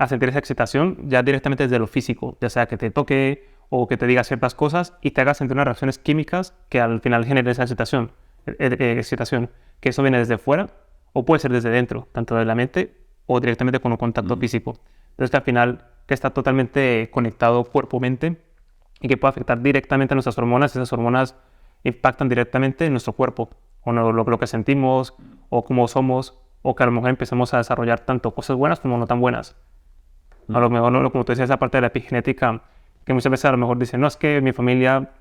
sentir esa excitación ya directamente desde lo físico, ya sea que te toque o que te diga ciertas cosas y te haga sentir unas reacciones químicas que al final generen esa excitación, que eso viene desde fuera o puede ser desde dentro, tanto de la mente o directamente con un contacto físico. Entonces que al final que está totalmente conectado cuerpo-mente y que puede afectar directamente a nuestras hormonas. Esas hormonas impactan directamente en nuestro cuerpo, o lo que sentimos, o cómo somos, o que a lo mejor empezamos a desarrollar tanto cosas buenas como no tan buenas. A lo mejor, ¿no? Como tú decías, esa parte de la epigenética, que muchas veces a lo mejor dicen, no, es que mi familia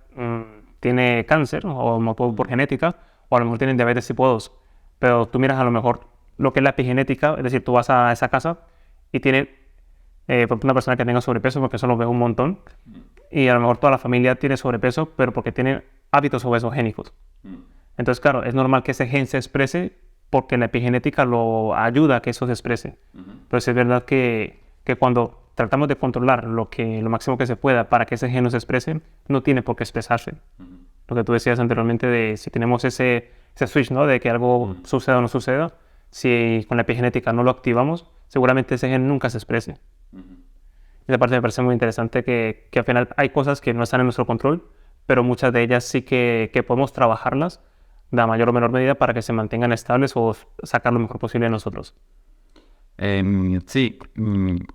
tiene cáncer, o por genética, o a lo mejor tienen diabetes tipo 2. Pero tú miras a lo mejor lo que es la epigenética, es decir, tú vas a esa casa y tiene, por ejemplo, una persona que tenga sobrepeso, porque eso lo veo un montón, y a lo mejor toda la familia tiene sobrepeso, pero porque tiene hábitos obesogénicos. Entonces, claro, es normal que ese gen se exprese porque la epigenética lo ayuda a que eso se exprese. Pero es verdad que cuando tratamos de controlar lo máximo que se pueda para que ese gen no se exprese, no tiene por qué expresarse. Lo que tú decías anteriormente de si tenemos ese switch, ¿no? De que algo suceda o no suceda, si con la epigenética no lo activamos, seguramente ese gen nunca se exprese. Esa parte me parece muy interesante que al final hay cosas que no están en nuestro control, pero muchas de ellas sí que podemos trabajarlas de mayor o menor medida para que se mantengan estables o sacar lo mejor posible de nosotros. Sí,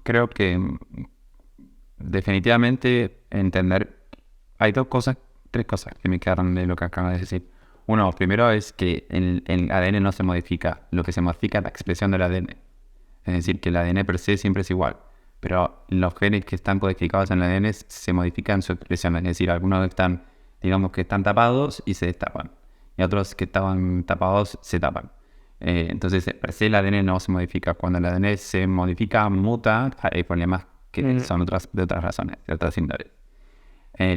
creo que definitivamente entender, hay tres cosas que me quedaron de lo que acabas de decir. Uno, primero es que el ADN no se modifica, lo que se modifica es la expresión del ADN. Es decir, que el ADN per se siempre es igual, pero los genes que están codificados en el ADN se modifican su expresión. Es decir, algunos están, digamos que están tapados y se destapan, y otros que estaban tapados se tapan. Entonces, per se el ADN no se modifica. Cuando el ADN se modifica, muta, hay problemas que son de otras razones, de otras índoles.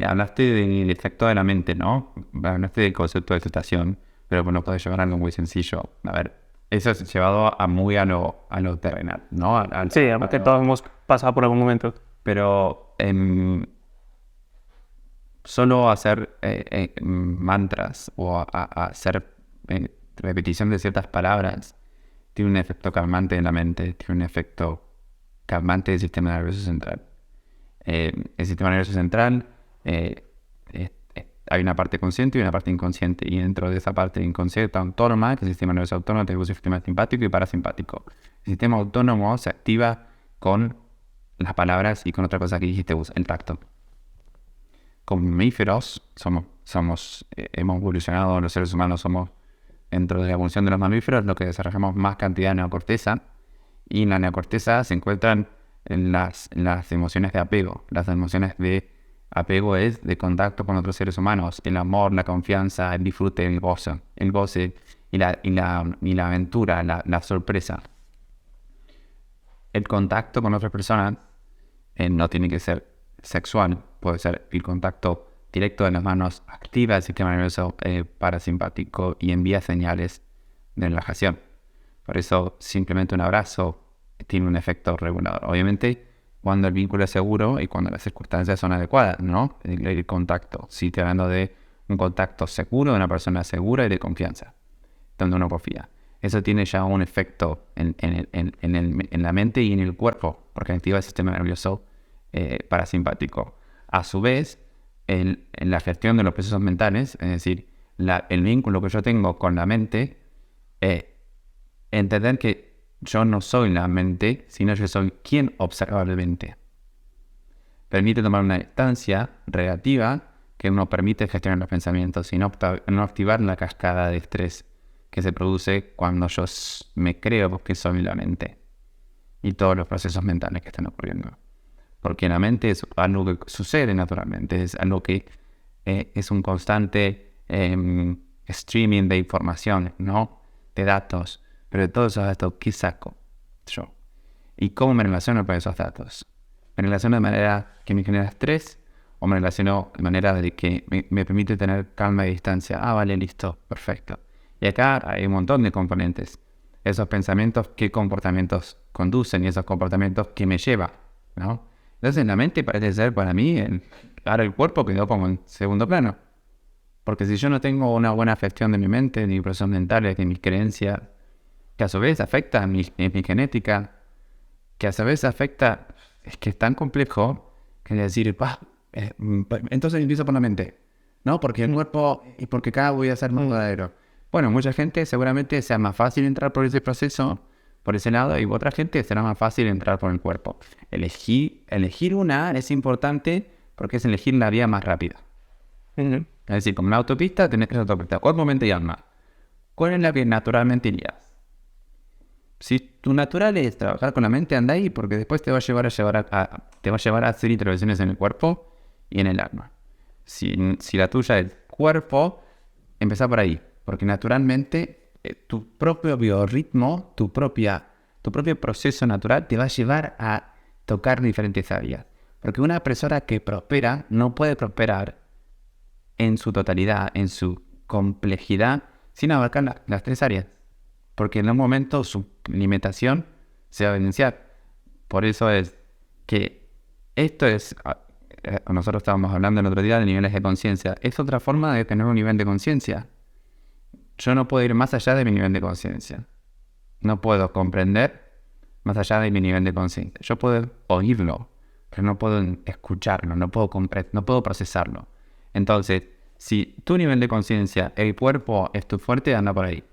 Hablaste del efecto de la mente, ¿no? Hablaste del concepto de excitación, pero bueno, puedes llevar algo muy sencillo. A ver, eso es llevado muy a lo terrenal, ¿no? Sí, que todos hemos pasado por algún momento. Pero solo hacer mantras o hacer repetición de ciertas palabras tiene un efecto calmante en la mente, tiene un efecto calmante del sistema nervioso central. El sistema nervioso central hay una parte consciente y una parte inconsciente, y dentro de esa parte inconsciente autónoma, que es el sistema nervioso autónomo, tenemos el sistema simpático y parasimpático. El sistema autónomo se activa con las palabras y con otra cosa que dijiste vos, el tacto. Como mamíferos, hemos evolucionado, los seres humanos somos, dentro de la evolución de los mamíferos, lo que desarrollamos más cantidad de neocorteza, y en la neocorteza se encuentran en las emociones de apego. Las emociones de apego es de contacto con otros seres humanos, el amor, la confianza, el disfrute, el goce y la aventura, la sorpresa. El contacto con otras personas no tiene que ser sexual, puede ser el contacto directo de las manos, activa el sistema nervioso parasimpático y envía señales de relajación. Por eso simplemente un abrazo tiene un efecto regulador. Obviamente, cuando el vínculo es seguro y cuando las circunstancias son adecuadas, ¿no? El contacto. Sí, estoy hablando de un contacto seguro, de una persona segura y de confianza, donde uno confía. Eso tiene ya un efecto en la mente y en el cuerpo, porque activa el sistema nervioso parasimpático. A su vez, en la gestión de los procesos mentales, es decir, el vínculo que yo tengo con la mente, entender que yo no soy la mente, sino yo soy quien observa la mente. Permite tomar una distancia relativa que nos permite gestionar los pensamientos y no activar la cascada de estrés que se produce cuando yo me creo que soy la mente y todos los procesos mentales que están ocurriendo. Porque la mente es algo que sucede naturalmente, es algo que es un constante streaming de información, ¿no? De datos. Pero de todos esos datos, ¿qué saco yo? ¿Y cómo me relaciono con esos datos? ¿Me relaciono de manera que me genera estrés? ¿O me relaciono de manera de que me permite tener calma y distancia? Ah, vale, listo, perfecto. Y acá hay un montón de componentes. Esos pensamientos, qué comportamientos conducen y esos comportamientos que me llevan, ¿no? Entonces la mente parece ser para mí, ahora el cuerpo quedó como en segundo plano. Porque si yo no tengo una buena gestión de mi mente, de mis procesos mentales, de mis creencias, que a su vez afecta a mi genética, que a su vez afecta, es que es tan complejo, que decir, entonces empiezo por la mente, ¿no? Porque el cuerpo, y porque cada voy a ser más verdadero. Bueno, mucha gente seguramente sea más fácil entrar por ese proceso, por ese lado, y otra gente será más fácil entrar por el cuerpo. Elegir una es importante porque es elegir la vía más rápida. Es decir, como una autopista, tenés que ser autopista, cuerpo, mente y alma. ¿Cuál es la que naturalmente irías? Si tu natural es trabajar con la mente, anda ahí, porque después te va a llevar a hacer intervenciones en el cuerpo y en el alma. Si la tuya es cuerpo, empezá por ahí, porque naturalmente tu propio biorritmo, tu propio proceso natural te va a llevar a tocar diferentes áreas. Porque una persona que prospera no puede prosperar en su totalidad, en su complejidad, sin abarcar las tres áreas. Porque en un momento su limitación se va a evidenciar. Por eso es que esto es, nosotros estábamos hablando el otro día de niveles de conciencia, es otra forma de tener un nivel de conciencia. Yo no puedo ir más allá de mi nivel de conciencia. No puedo comprender más allá de mi nivel de conciencia. Yo puedo oírlo, pero no puedo escucharlo, no puedo procesarlo. Entonces, si tu nivel de conciencia, el cuerpo es tu fuerte, anda por ahí.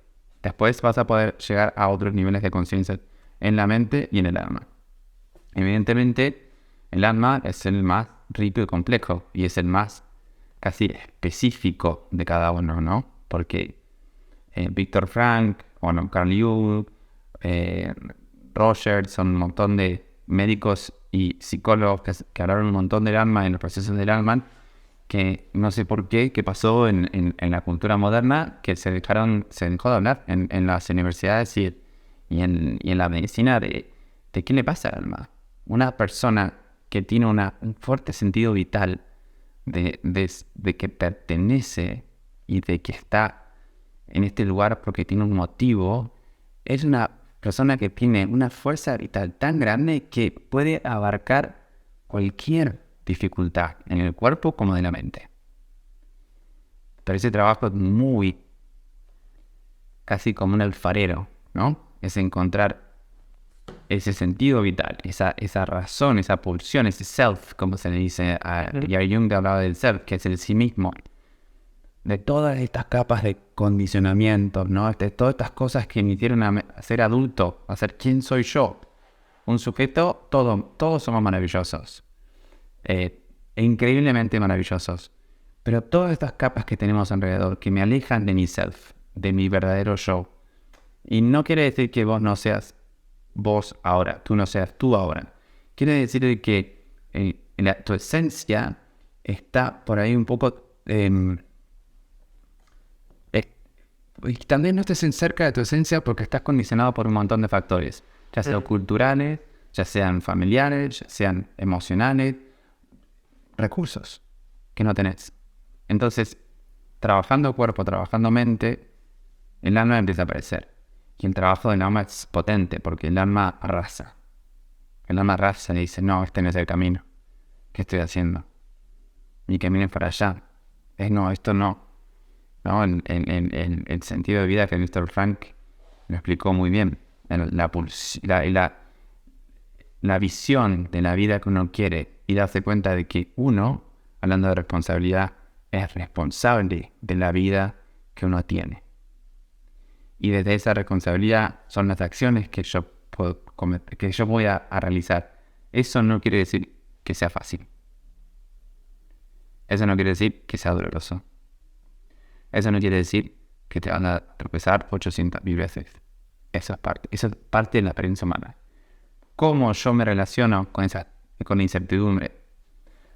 Después vas a poder llegar a otros niveles de conciencia en la mente y en el alma. Evidentemente, el alma es el más rico y complejo y es el más casi específico de cada uno, ¿no? Porque Viktor Frankl, Carl Jung, Rogers, son un montón de médicos y psicólogos que hablaron un montón del alma en los procesos del alma, que no sé por qué, que pasó en la cultura moderna, que se dejó de hablar en las universidades y en la medicina de qué le pasa al alma. Una persona que tiene un fuerte sentido vital de que pertenece y de que está en este lugar porque tiene un motivo, es una persona que tiene una fuerza vital tan grande que puede abarcar cualquier dificultad en el cuerpo como de la mente. Pero ese trabajo es muy, casi como un alfarero, ¿no? Es encontrar ese sentido vital, esa razón, esa pulsión, ese self, como se le dice a Jung, hablaba del self, que es el sí mismo. De todas estas capas de condicionamiento, ¿no? De todas estas cosas que me hicieron a ser adulto, a ser quién soy yo. Un sujeto, todos somos maravillosos. Increíblemente maravillosos. Pero todas estas capas que tenemos alrededor, que me alejan de mi self, de mi verdadero yo. Y no quiere decir que vos no seas vos ahora, tú no seas tú ahora. Quiere decir que tu esencia está por ahí un poco... y también no estés cerca de tu esencia porque estás condicionado por un montón de factores, ya sean culturales, ya sean familiares, ya sean emocionales, recursos que no tenés. Entonces, trabajando cuerpo, trabajando mente, el alma empieza a aparecer. Y el trabajo del alma es potente porque el alma arrasa. El alma arrasa y dice, no, este no es el camino. ¿Qué estoy haciendo? Mi camino es para allá. No, esto no. ¿No? El sentido de vida que Mr. Frank lo explicó muy bien. La visión de la vida que uno quiere y darse cuenta de que uno, hablando de responsabilidad, es responsable de la vida que uno tiene. Y desde esa responsabilidad son las acciones que yo puedo cometer, que yo voy a realizar. Eso no quiere decir que sea fácil. Eso no quiere decir que sea doloroso. Eso no quiere decir que te van a tropezar 800.000 veces. Eso es parte de la experiencia humana. ¿Cómo yo me relaciono con la incertidumbre?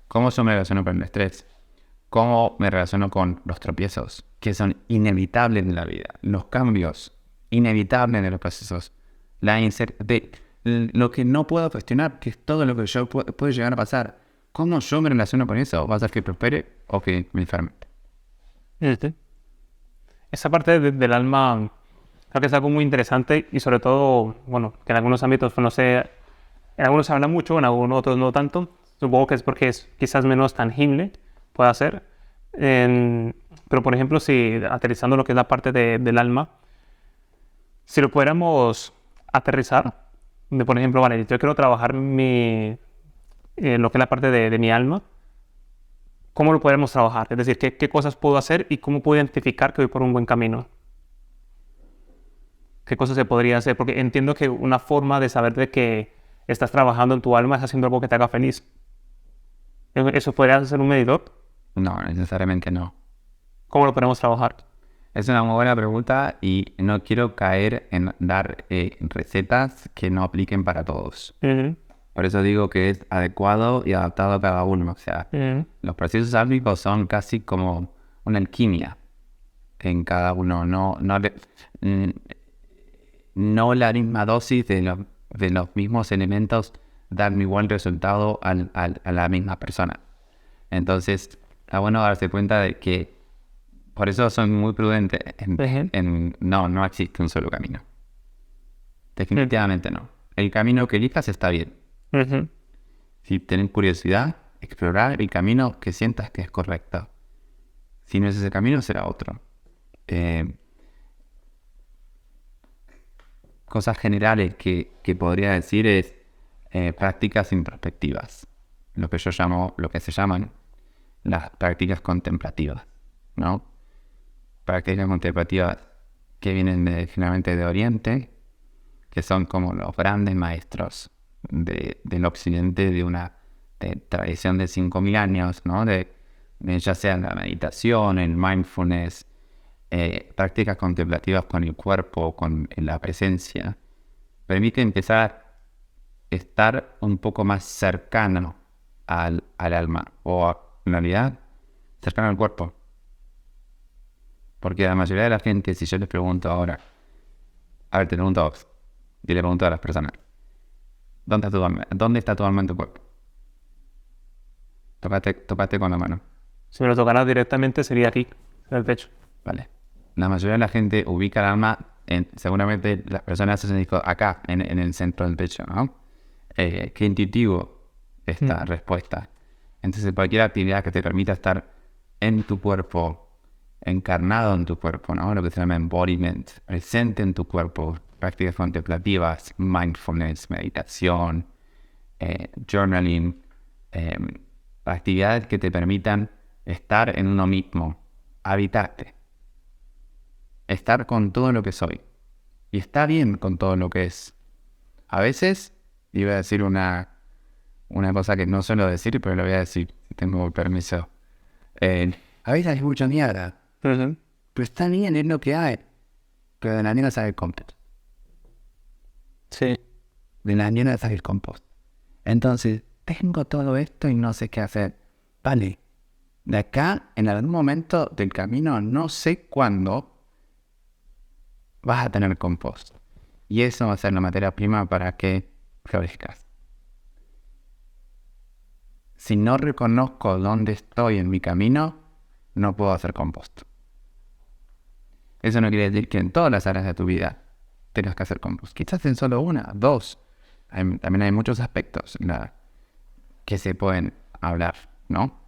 ¿Cómo yo me relaciono con el estrés? ¿Cómo me relaciono con los tropiezos, que son inevitables en la vida? Los cambios inevitables de los procesos. Lo que no puedo cuestionar, que es todo lo que yo puede llegar a pasar. ¿Cómo yo me relaciono con eso? ¿Va a ser que prospere o que me enferme? Esa parte del alma creo que es algo muy interesante y sobre todo, bueno, que en algunos ámbitos, pues, no sé, en algunos se habla mucho, en algunos otros no tanto. Supongo que es porque es quizás menos tangible, puede ser. Pero, por ejemplo, si aterrizando lo que es la parte del alma, si lo pudiéramos aterrizar, por ejemplo, vale, yo quiero trabajar lo que es la parte de mi alma, ¿cómo lo podemos trabajar? Es decir, ¿qué cosas puedo hacer y cómo puedo identificar que voy por un buen camino? ¿Qué cosas se podría hacer? Porque entiendo que una forma de saber de que estás trabajando en tu alma es haciendo algo que te haga feliz. ¿Eso podría ser un medidor? No, necesariamente no. ¿Cómo lo podemos trabajar? Es una muy buena pregunta y no quiero caer en dar recetas que no apliquen para todos. Por eso digo que es adecuado y adaptado a cada uno. O sea, los procesos álmicos son casi como una alquimia en cada uno. No la misma dosis de los mismos elementos dan igual resultado a la misma persona. Entonces, está bueno darse cuenta de que por eso soy muy prudente no existe un solo camino. Definitivamente no. El camino que elijas está bien. Si tienes curiosidad, explorar el camino que sientas que es correcto. Si no es ese camino, será otro. Cosas generales que podría decir es prácticas introspectivas. Lo que se llaman las prácticas contemplativas, ¿no? Prácticas contemplativas que vienen generalmente de Oriente, que son como los grandes maestros del occidente de una tradición de 5.000 años, ¿no? Ya sea la meditación, el mindfulness, prácticas contemplativas con el cuerpo, con la presencia, permite empezar a estar un poco más cercano al alma, o en realidad cercano al cuerpo. Porque la mayoría de la gente, si yo les pregunto ahora, a ver, te pregunto a vos, y le pregunto a las personas, ¿dónde está tu alma? ¿Dónde está tu alma en tu cuerpo? Tócate con la mano. Si me lo tocara directamente sería aquí, en el pecho. Vale. La mayoría de la gente ubica el alma, seguramente las personas hacen acá, en el centro del pecho, ¿no? Qué intuitivo esta respuesta. Entonces, cualquier actividad que te permita estar en tu cuerpo, encarnado en tu cuerpo, ¿no? Lo que se llama embodiment, presente en tu cuerpo, prácticas contemplativas, mindfulness, meditación, journaling, actividades que te permitan estar en uno mismo, habitarte, estar con todo lo que soy. Y está bien con todo lo que es. A veces, iba a decir una cosa que no suelo decir, pero lo voy a decir, si tengo permiso. A veces hay mucha mierda. Pero está bien, es lo que hay. Pero de la mierda sale el compost. Sí. De la mierda sale el compost. Entonces, tengo todo esto y no sé qué hacer. Vale. De acá, en algún momento del camino, no sé cuándo, vas a tener compost. Y eso va a ser la materia prima para que florezcas. Si no reconozco dónde estoy en mi camino, no puedo hacer compost. Eso no quiere decir que en todas las áreas de tu vida tengas que hacer con vos. Quizás en solo una, dos. También hay muchos aspectos que se pueden hablar, ¿no?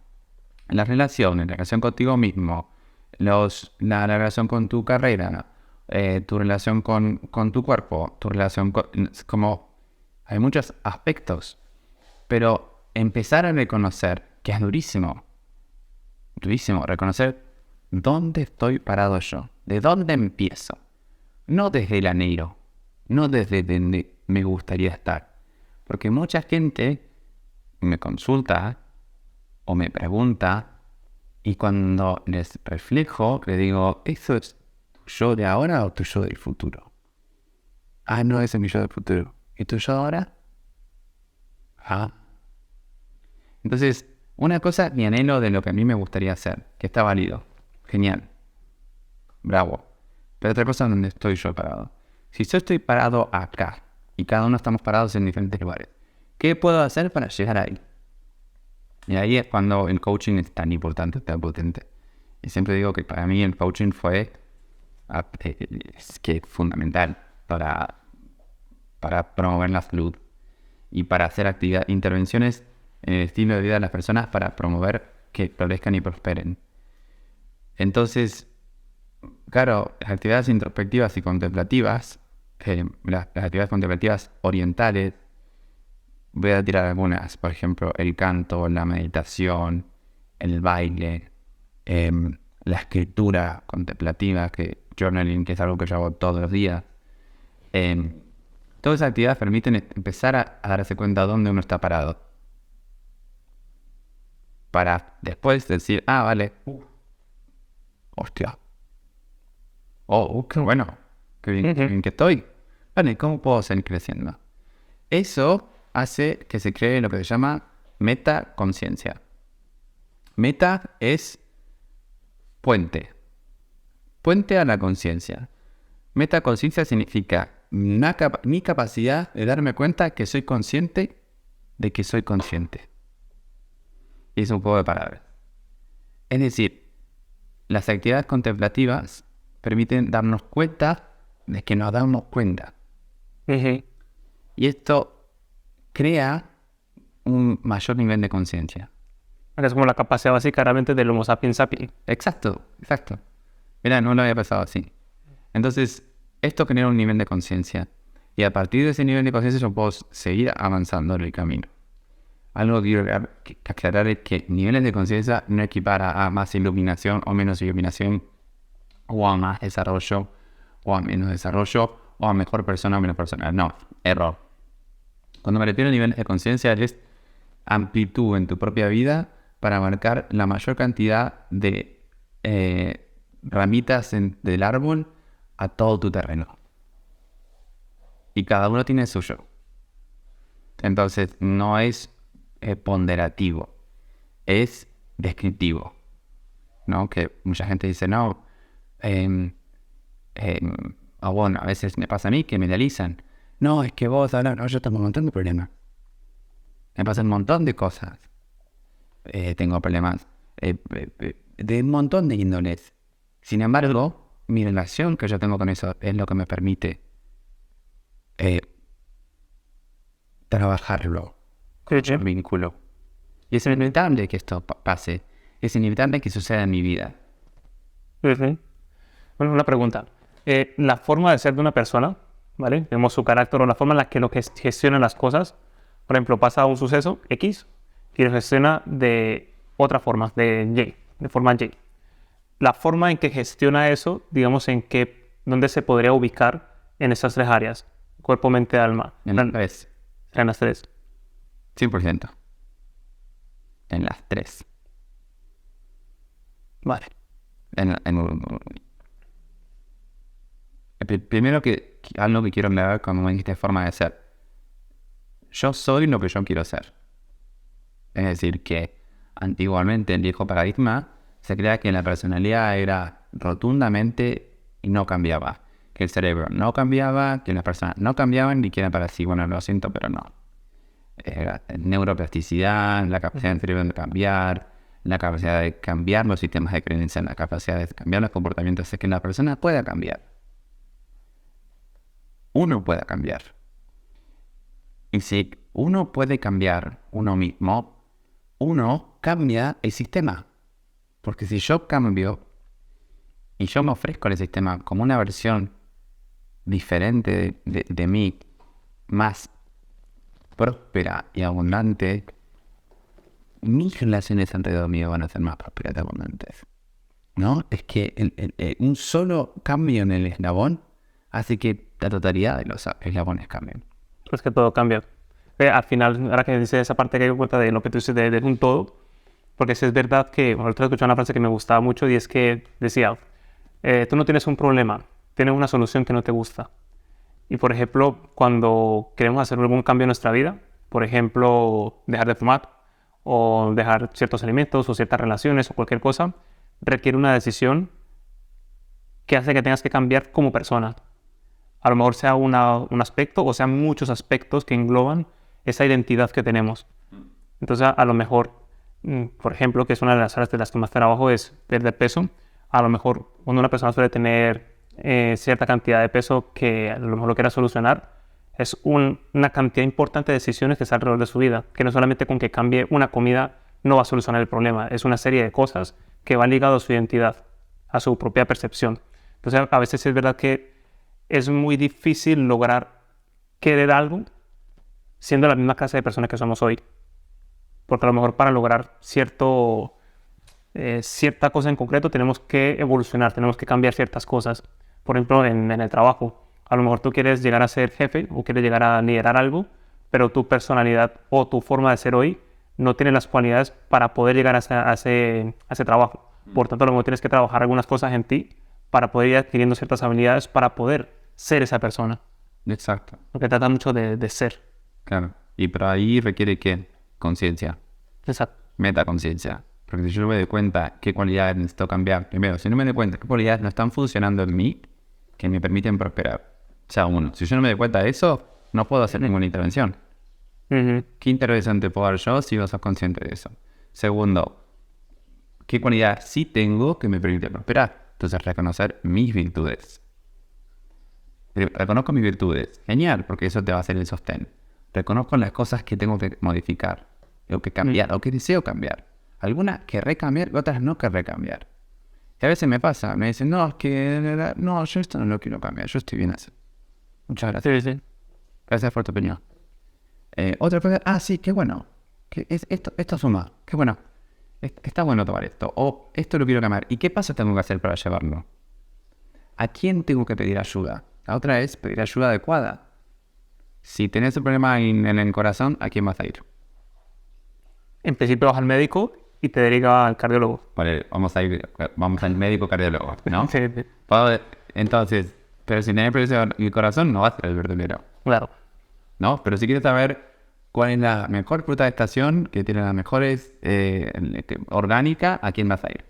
La relación contigo mismo, la relación con tu carrera, tu relación con tu cuerpo, tu relación con... Como hay muchos aspectos, pero empezar a reconocer, que es durísimo, reconocer dónde estoy parado yo, de dónde empiezo, no desde el anhelo, no desde donde me gustaría estar, porque mucha gente me consulta o me pregunta y cuando les reflejo, le digo, ¿eso es tu yo de ahora o tu yo del futuro? Ah, no, ese es mi yo del futuro. ¿Y tu yo ahora? Ah. Entonces, una cosa, mi anhelo de lo que a mí me gustaría hacer, que está válido, genial, bravo. Pero otra cosa, donde estoy yo parado. Si yo estoy parado acá, y cada uno estamos parados en diferentes lugares, ¿qué puedo hacer para llegar ahí? Y ahí es cuando el coaching es tan importante, tan potente. Y siempre digo que para mí el coaching fue es fundamental para promover la salud y para hacer intervenciones en el estilo de vida de las personas para promover que florezcan y prosperen. Entonces, claro, las actividades introspectivas y contemplativas, las actividades contemplativas orientales, voy a tirar algunas, por ejemplo, el canto, la meditación, el baile, la escritura contemplativa, journaling, que es algo que yo hago todos los días. Todas esas actividades permiten empezar a darse cuenta de dónde uno está parado. Para después decir, vale, hostia, qué bueno, qué bien que estoy. Vale, ¿cómo puedo seguir creciendo? Eso hace que se cree lo que se llama metaconciencia. Meta es puente a la conciencia. Metaconciencia significa mi capacidad de darme cuenta que soy consciente de que soy consciente. Y es un juego de palabras. Es decir, las actividades contemplativas permiten darnos cuenta de que nos damos cuenta. Y esto crea un mayor nivel de conciencia. Es como la capacidad básica realmente del Homo sapiens sapiens. Exacto. Mira, no lo había pensado así. Entonces, esto genera un nivel de conciencia. Y a partir de ese nivel de conciencia yo puedo seguir avanzando en el camino. Algo que quiero aclarar es que niveles de conciencia no equipara a más iluminación o menos iluminación, o a más desarrollo o a menos desarrollo, o a mejor persona o menos persona. No, error. Cuando me refiero a niveles de conciencia es amplitud en tu propia vida para marcar la mayor cantidad de ramitas del árbol a todo tu terreno. Y cada uno tiene suyo. Entonces no es ponderativo, es descriptivo, ¿no? Que mucha gente dice, no, bueno, a veces me pasa a mí que me idealizan. No, es que vos ahora, no, yo tengo un montón de problemas. Me pasan un montón de cosas. Tengo problemas de un montón de índoles. Sin embargo, mi relación que yo tengo con eso es lo que me permite trabajarlo. El vínculo. Y es inevitable que esto pase. Es inevitable que suceda en mi vida. Bueno, una pregunta. La forma de ser de una persona, ¿vale? Tenemos su carácter o la forma en la que lo gestiona las cosas. Por ejemplo, pasa un suceso X y lo gestiona de otra forma, de forma Y. La forma en que gestiona eso, digamos, ¿dónde se podría ubicar en esas tres áreas? Cuerpo, mente, alma. En las tres. En las tres. 100%. En las tres. Vale. Primero algo que quiero hablar cuando me dijiste forma de ser. Yo soy lo que yo quiero ser. Es decir, que antiguamente el viejo paradigma se creía que la personalidad era rotundamente y no cambiaba. Que el cerebro no cambiaba, que las personas no cambiaban y que era para sí, bueno, lo siento, pero no. Neuroplasticidad, la capacidad del cerebro de cambiar, la capacidad de cambiar los sistemas de creencia, la capacidad de cambiar los comportamientos, es que la persona pueda cambiar. uno pueda cambiar. Y si uno puede cambiar uno mismo, uno cambia el sistema. Porque si yo cambio y yo me ofrezco al sistema como una versión diferente de mí, más próspera y abundante, mis relaciones alrededor mío van a ser más prósperas y abundantes. ¿No? Es que un solo cambio en el eslabón hace que la totalidad de los eslabones cambien. Pues que todo cambia. Al final, ahora que dices esa parte que hay cuenta de lo que tú dices de un todo, porque sí es verdad que, bueno, otra escuché una frase que me gustaba mucho y es que decía, tú no tienes un problema, tienes una solución que no te gusta. Y por ejemplo, cuando queremos hacer algún cambio en nuestra vida, por ejemplo, dejar de fumar o dejar ciertos alimentos o ciertas relaciones o cualquier cosa, requiere una decisión que hace que tengas que cambiar como persona. A lo mejor sea un aspecto o sean muchos aspectos que engloban esa identidad que tenemos. Entonces, a lo mejor, por ejemplo, que es una de las áreas de las que más trabajo es perder peso. A lo mejor cuando una persona suele tener cierta cantidad de peso que a lo mejor lo quiera solucionar, es una cantidad importante de decisiones que está alrededor de su vida, que no solamente con que cambie una comida no va a solucionar el problema, es una serie de cosas que van ligadas a su identidad, a su propia percepción. Entonces, a veces es verdad que es muy difícil lograr querer algo siendo la misma clase de personas que somos hoy. Porque a lo mejor para lograr cierta cosa en concreto tenemos que evolucionar, tenemos que cambiar ciertas cosas. Por ejemplo, en el trabajo. A lo mejor tú quieres llegar a ser jefe o quieres llegar a liderar algo, pero tu personalidad o tu forma de ser hoy no tiene las cualidades para poder llegar a ese trabajo. Por tanto, a lo mejor tienes que trabajar algunas cosas en ti para poder ir adquiriendo ciertas habilidades para poder ser esa persona. Exacto. Porque trata mucho de ser. Claro. Y para ahí requiere ¿qué? Conciencia. Exacto. Metaconciencia. Porque si yo no me doy cuenta qué cualidades necesito cambiar, primero, si no me doy cuenta qué cualidades no están funcionando en mí, que me permiten prosperar. O sea, uno, si yo no me doy cuenta de eso, no puedo hacer ninguna intervención. ¿Qué intervención te puedo dar yo si no sos consciente de eso? Segundo, ¿qué cualidades sí tengo que me permiten prosperar? Entonces, reconocer mis virtudes. Reconozco mis virtudes. Genial, porque eso te va a hacer el sostén. Reconozco las cosas que tengo que modificar, o que cambiar, o que deseo cambiar. Algunas querré cambiar y otras no querré cambiar. Y a veces me pasa, me dicen, no, es que no, yo esto no lo quiero cambiar, yo estoy bien así. Muchas gracias. Sí. Gracias por tu opinión. Otra cosa, sí, qué bueno. Esto suma, qué bueno. Está bueno tomar esto. O esto lo quiero cambiar. ¿Y qué paso tengo que hacer para llevarlo? ¿A quién tengo que pedir ayuda? La otra es pedir ayuda adecuada. Si tenés un problema en el corazón, ¿a quién vas a ir? En principio vas al médico y te deriva al cardiólogo. Vale, vamos al médico cardiólogo, ¿no? Sí. Entonces, pero si tenés problema en el corazón, no vas a ser el verdulero. Claro. ¿No? Pero si quieres saber cuál es la mejor fruta de estación, que tiene las mejores orgánica, ¿a quién vas a ir?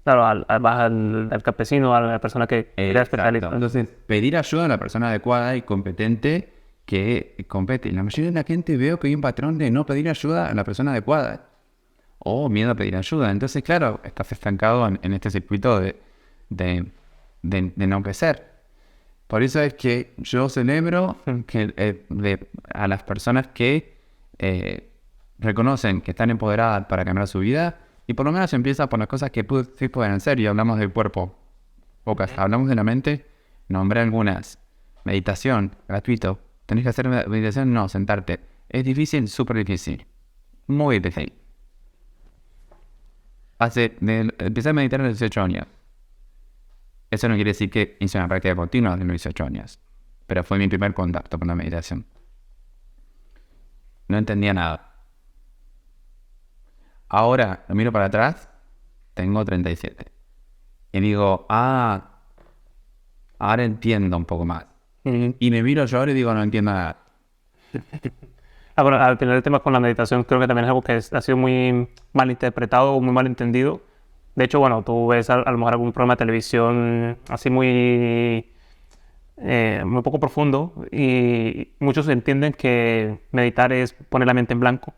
Claro, vas al campesino, a la persona que era especialista. Entonces, pedir ayuda a la persona adecuada y competente que compete. La mayoría de la gente veo que hay un patrón de no pedir ayuda a la persona adecuada. O miedo a pedir ayuda. Entonces, claro, estás estancado en este circuito de no crecer. Por eso es que yo celebro que a las personas que reconocen que están empoderadas para cambiar su vida y por lo menos empieza por las cosas que sí pueden hacer. Y hablamos del cuerpo, pocas. Hablamos de la mente, nombré algunas. Meditación, gratuito. ¿Tenés que hacer meditación? No, sentarte. ¿Es difícil? Súper difícil. Muy difícil. Empecé a meditar a los 18 años. Eso no quiere decir que hice una práctica continua de los 18 años. Pero fue mi primer contacto con la meditación. No entendía nada. Ahora, lo miro para atrás, tengo 37. Y digo, ahora entiendo un poco más. Y me miro yo ahora y digo, no entiendo nada. Bueno, al final el tema con la meditación creo que también es algo que ha sido muy mal interpretado o muy mal entendido. De hecho, bueno, tú ves a lo mejor algún programa de televisión así muy poco profundo y muchos entienden que meditar es poner la mente en blanco.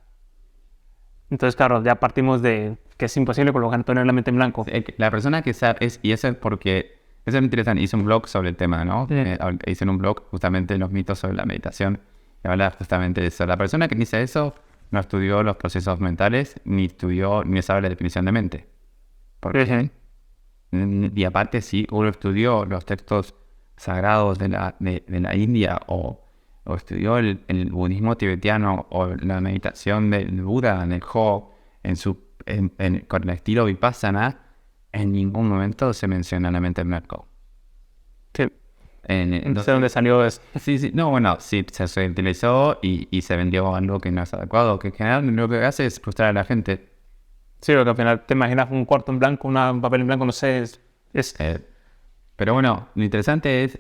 Entonces, claro, ya partimos de que es imposible colocar poner la mente en blanco. La persona que sabe, y eso es porque Eso es interesante. Hice un blog sobre el tema, ¿no? Sí. Hice en un blog justamente los mitos sobre la meditación. Y habla justamente de eso. La persona que dice eso no estudió los procesos mentales, ni sabe la definición de mente. Porque, y aparte, si uno estudió los textos sagrados de la India o estudió el budismo tibetano o la meditación del Buda, en el Ho, con el estilo Vipassana, en ningún momento se menciona la mente en blanco. Sí. No sé dónde salió eso. Sí, no, bueno, sí, se utilizó y se vendió algo que no es adecuado, que en general lo que hace es frustrar a la gente. Sí, porque al final te imaginas un cuarto en blanco, un papel en blanco, no sé, Pero bueno, lo interesante es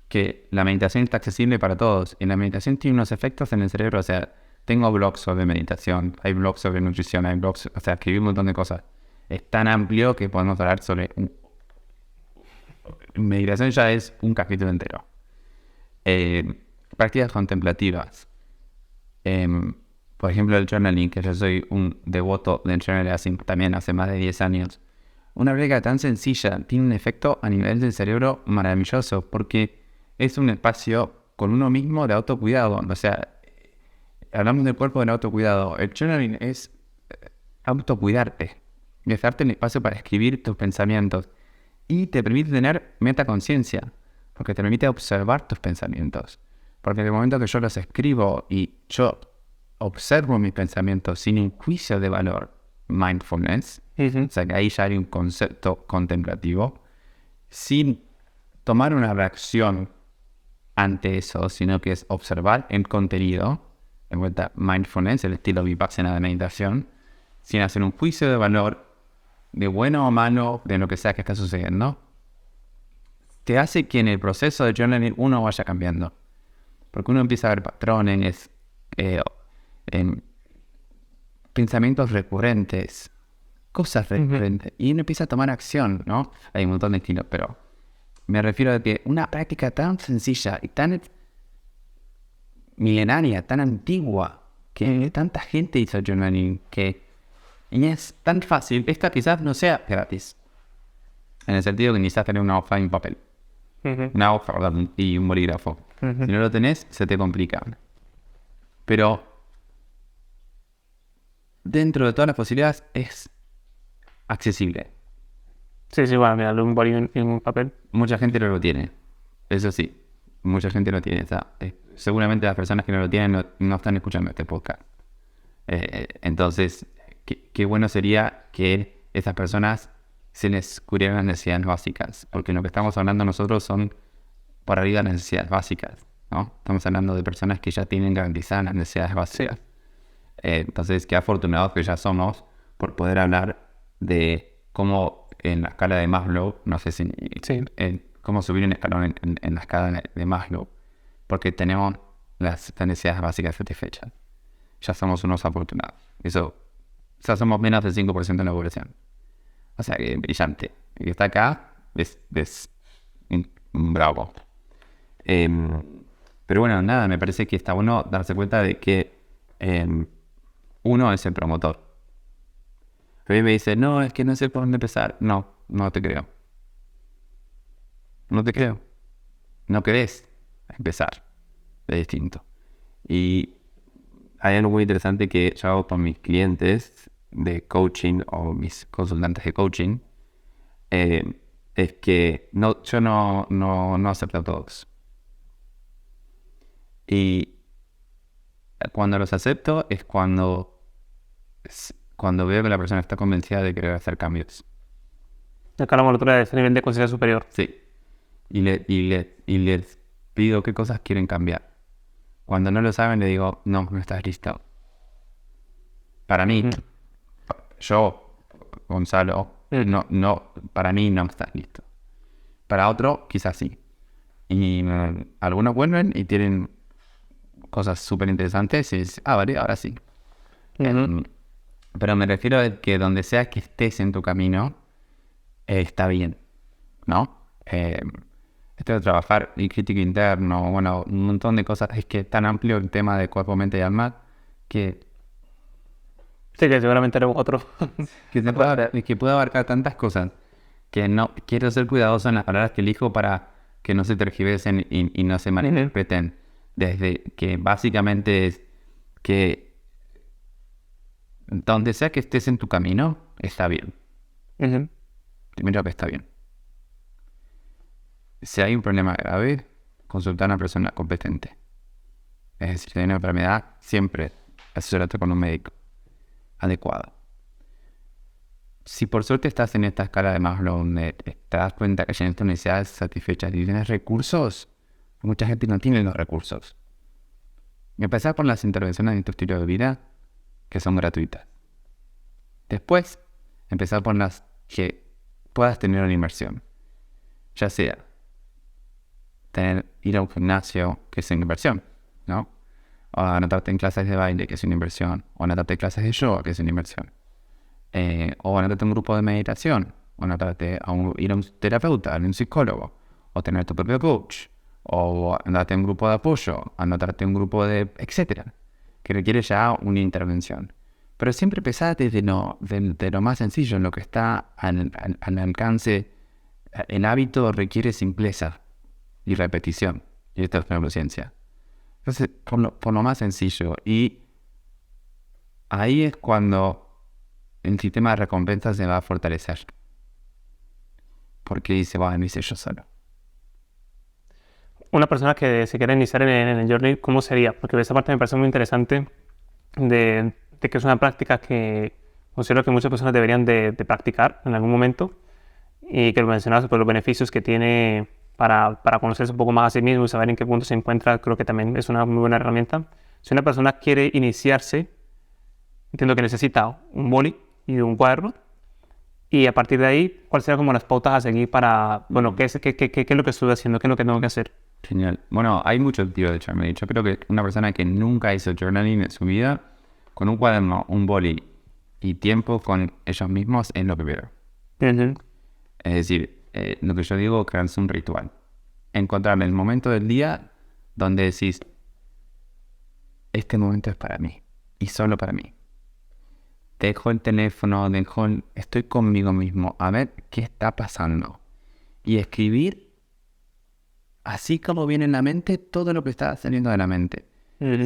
que la meditación está accesible para todos. Y la meditación tiene unos efectos en el cerebro. O sea, tengo blogs sobre meditación, hay blogs sobre nutrición, hay blogs, o sea, escribí un montón de cosas. Es tan amplio que podemos hablar sobre... Meditación ya es un capítulo entero. Prácticas contemplativas. Por ejemplo, el journaling, que yo soy un devoto del journaling también hace más de 10 años. Una práctica tan sencilla tiene un efecto a nivel del cerebro maravilloso porque es un espacio con uno mismo de autocuidado. O sea, hablamos del cuerpo del autocuidado. El journaling es autocuidarte, es darte el espacio para escribir tus pensamientos y te permite tener metaconciencia, porque te permite observar tus pensamientos. Porque en el momento que yo los escribo y yo observo mis pensamientos sin un juicio de valor, mindfulness, o sea que ahí ya hay un concepto contemplativo, sin tomar una reacción ante eso, sino que es observar el contenido, en vuelta mindfulness, el estilo Vipassana de meditación, sin hacer un juicio de valor, de bueno o malo, de lo que sea que está sucediendo, te hace que en el proceso de journaling uno vaya cambiando. Porque uno empieza a ver patrones, pensamientos recurrentes, cosas recurrentes, y uno empieza a tomar acción, ¿no? Hay un montón de estilos, pero me refiero a que una práctica tan sencilla y tan milenaria, tan antigua, que tanta gente hizo journaling, que es tan fácil, esta quizás no sea gratis, en el sentido que necesitas tener una hoja y un papel, una hoja y un bolígrafo. Si no lo tenés, se te complica. Pero dentro de todas las posibilidades es accesible. Sí, bueno, mira, un boli y un papel. Mucha gente no lo tiene, eso sí, mucha gente no tiene. O sea, seguramente las personas que no lo tienen no están escuchando este podcast. Entonces, qué bueno sería que esas personas se les cubrieran las necesidades básicas, porque lo que estamos hablando nosotros son por arriba las necesidades básicas, ¿no? Estamos hablando de personas que ya tienen garantizadas las necesidades básicas. Sí. Entonces, qué afortunados que ya somos por poder hablar de cómo en la escala de Maslow, no sé si... Sí. Cómo subir un escalón en la escala de Maslow, porque tenemos las necesidades básicas satisfechas. Ya somos unos afortunados. Eso, o sea, somos menos del 5% de la población. O sea, que brillante. El que está acá es bravo. Pero bueno, nada, me parece que está bueno darse cuenta de que uno es el promotor. A mí me dice, no, es que no sé por dónde empezar. No te creo. No te creo. No querés empezar. Es distinto. Y hay algo muy interesante que yo hago con mis clientes de coaching o mis consultantes de coaching. Es que yo no acepto a todos. Y cuando los acepto es cuando veo que la persona está convencida de querer hacer cambios. Acá la otra es a nivel de conciencia superior. Sí. Y les pido qué cosas quieren cambiar. Cuando no lo saben, le digo, no estás listo. Para mí, yo, Gonzalo, para mí no estás listo. Para otro, quizás sí. Y algunos vuelven y tienen cosas súper interesantes y dicen, vale, ahora sí. Pero me refiero a que donde sea que estés en tu camino, está bien, ¿no? Esto de trabajar y crítico interno, bueno, un montón de cosas. Es que es tan amplio el tema de cuerpo, mente y alma que... Sí, que seguramente haremos otro. que puede abarcar tantas cosas. que no quiero ser cuidadoso en las palabras que elijo para que no se tergiversen y no se malinterpreten. Desde que básicamente es que donde sea que estés en tu camino, está bien. Primero que está bien. Si hay un problema grave, consultar a una persona competente. Es decir, si hay una enfermedad, siempre asesorarte con un médico adecuado. Si por suerte estás en esta escala de Maslow, donde te das cuenta que tienes tus necesidades satisfechas y tienes recursos, mucha gente no tiene los recursos. Empezar con las intervenciones en tu estilo de vida, que son gratuitas. Después, empezar por las que puedas tener una inversión. Ya sea ir a un gimnasio, que es una inversión, ¿no? O anotarte en clases de baile, que es una inversión. O anotarte en clases de yoga, que es una inversión. O anotarte en un grupo de meditación. O anotarte ir a un terapeuta, a un psicólogo. O tener tu propio coach. O anotarte en un grupo de apoyo. Anotarte en un grupo de... etcétera. Que requiere ya una intervención. Pero siempre empezar desde lo más sencillo, en lo que está al alcance. El hábito requiere simpleza y repetición. Y esto es neurociencia. Entonces, por lo más sencillo. Y ahí es cuando el sistema de recompensas se va a fortalecer. Porque dice, bueno, lo hice yo solo. Una persona que se quiere iniciar en el journey, ¿cómo sería? Porque esa parte me parece muy interesante de que es una práctica que considero que muchas personas deberían de practicar en algún momento, y que lo mencionabas por los beneficios que tiene para conocerse un poco más a sí mismo y saber en qué punto se encuentra. Creo que también es una muy buena herramienta. Si una persona quiere iniciarse, entiendo que necesita un boli y un cuaderno, y a partir de ahí, ¿cuáles serían como las pautas a seguir para, bueno, qué es lo que estoy haciendo, qué es lo que tengo que hacer? Genial. Bueno, hay muchos tipos de journaling. Yo creo que una persona que nunca hizo journaling en su vida, con un cuaderno, un boli y tiempo con ellos mismos, es lo primero. Es decir, lo que yo digo, crearse un ritual. Encontrar el momento del día donde decís, este momento es para mí y solo para mí. Dejo el teléfono, estoy conmigo mismo, a ver qué está pasando. Y escribir, así como viene en la mente, todo lo que está saliendo de la mente.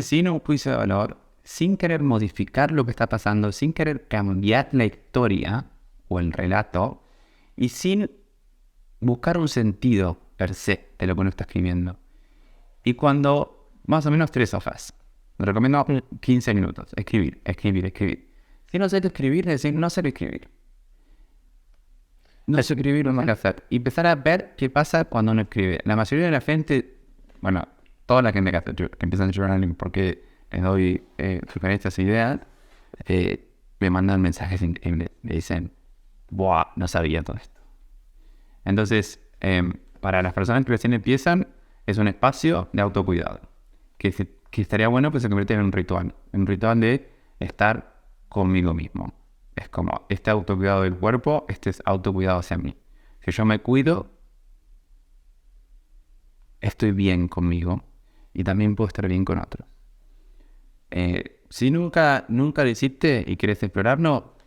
Sin un juicio de valor, sin querer modificar lo que está pasando, sin querer cambiar la historia o el relato, y sin buscar un sentido per se de lo que uno está escribiendo. Y cuando, más o menos 3 hojas, me recomiendo 15 minutos, escribir. Si no sé escribir, es decir, no sé escribir. No sé escribir, no sé qué hacer. Y empezar a ver qué pasa cuando uno escribe. La mayoría de la gente, bueno, toda la gente que empieza en journaling porque les doy sugerencias e ideas, me mandan mensajes increíbles. Me dicen, ¡buah! No sabía todo esto. Entonces, para las personas que recién empiezan, es un espacio de autocuidado. Que estaría bueno que se convierta en un ritual. Un ritual de estar conmigo mismo. Es como este autocuidado del cuerpo, este es autocuidado hacia mí. Si yo me cuido, estoy bien conmigo y también puedo estar bien con otros. Si nunca lo hiciste y quieres explorarlo,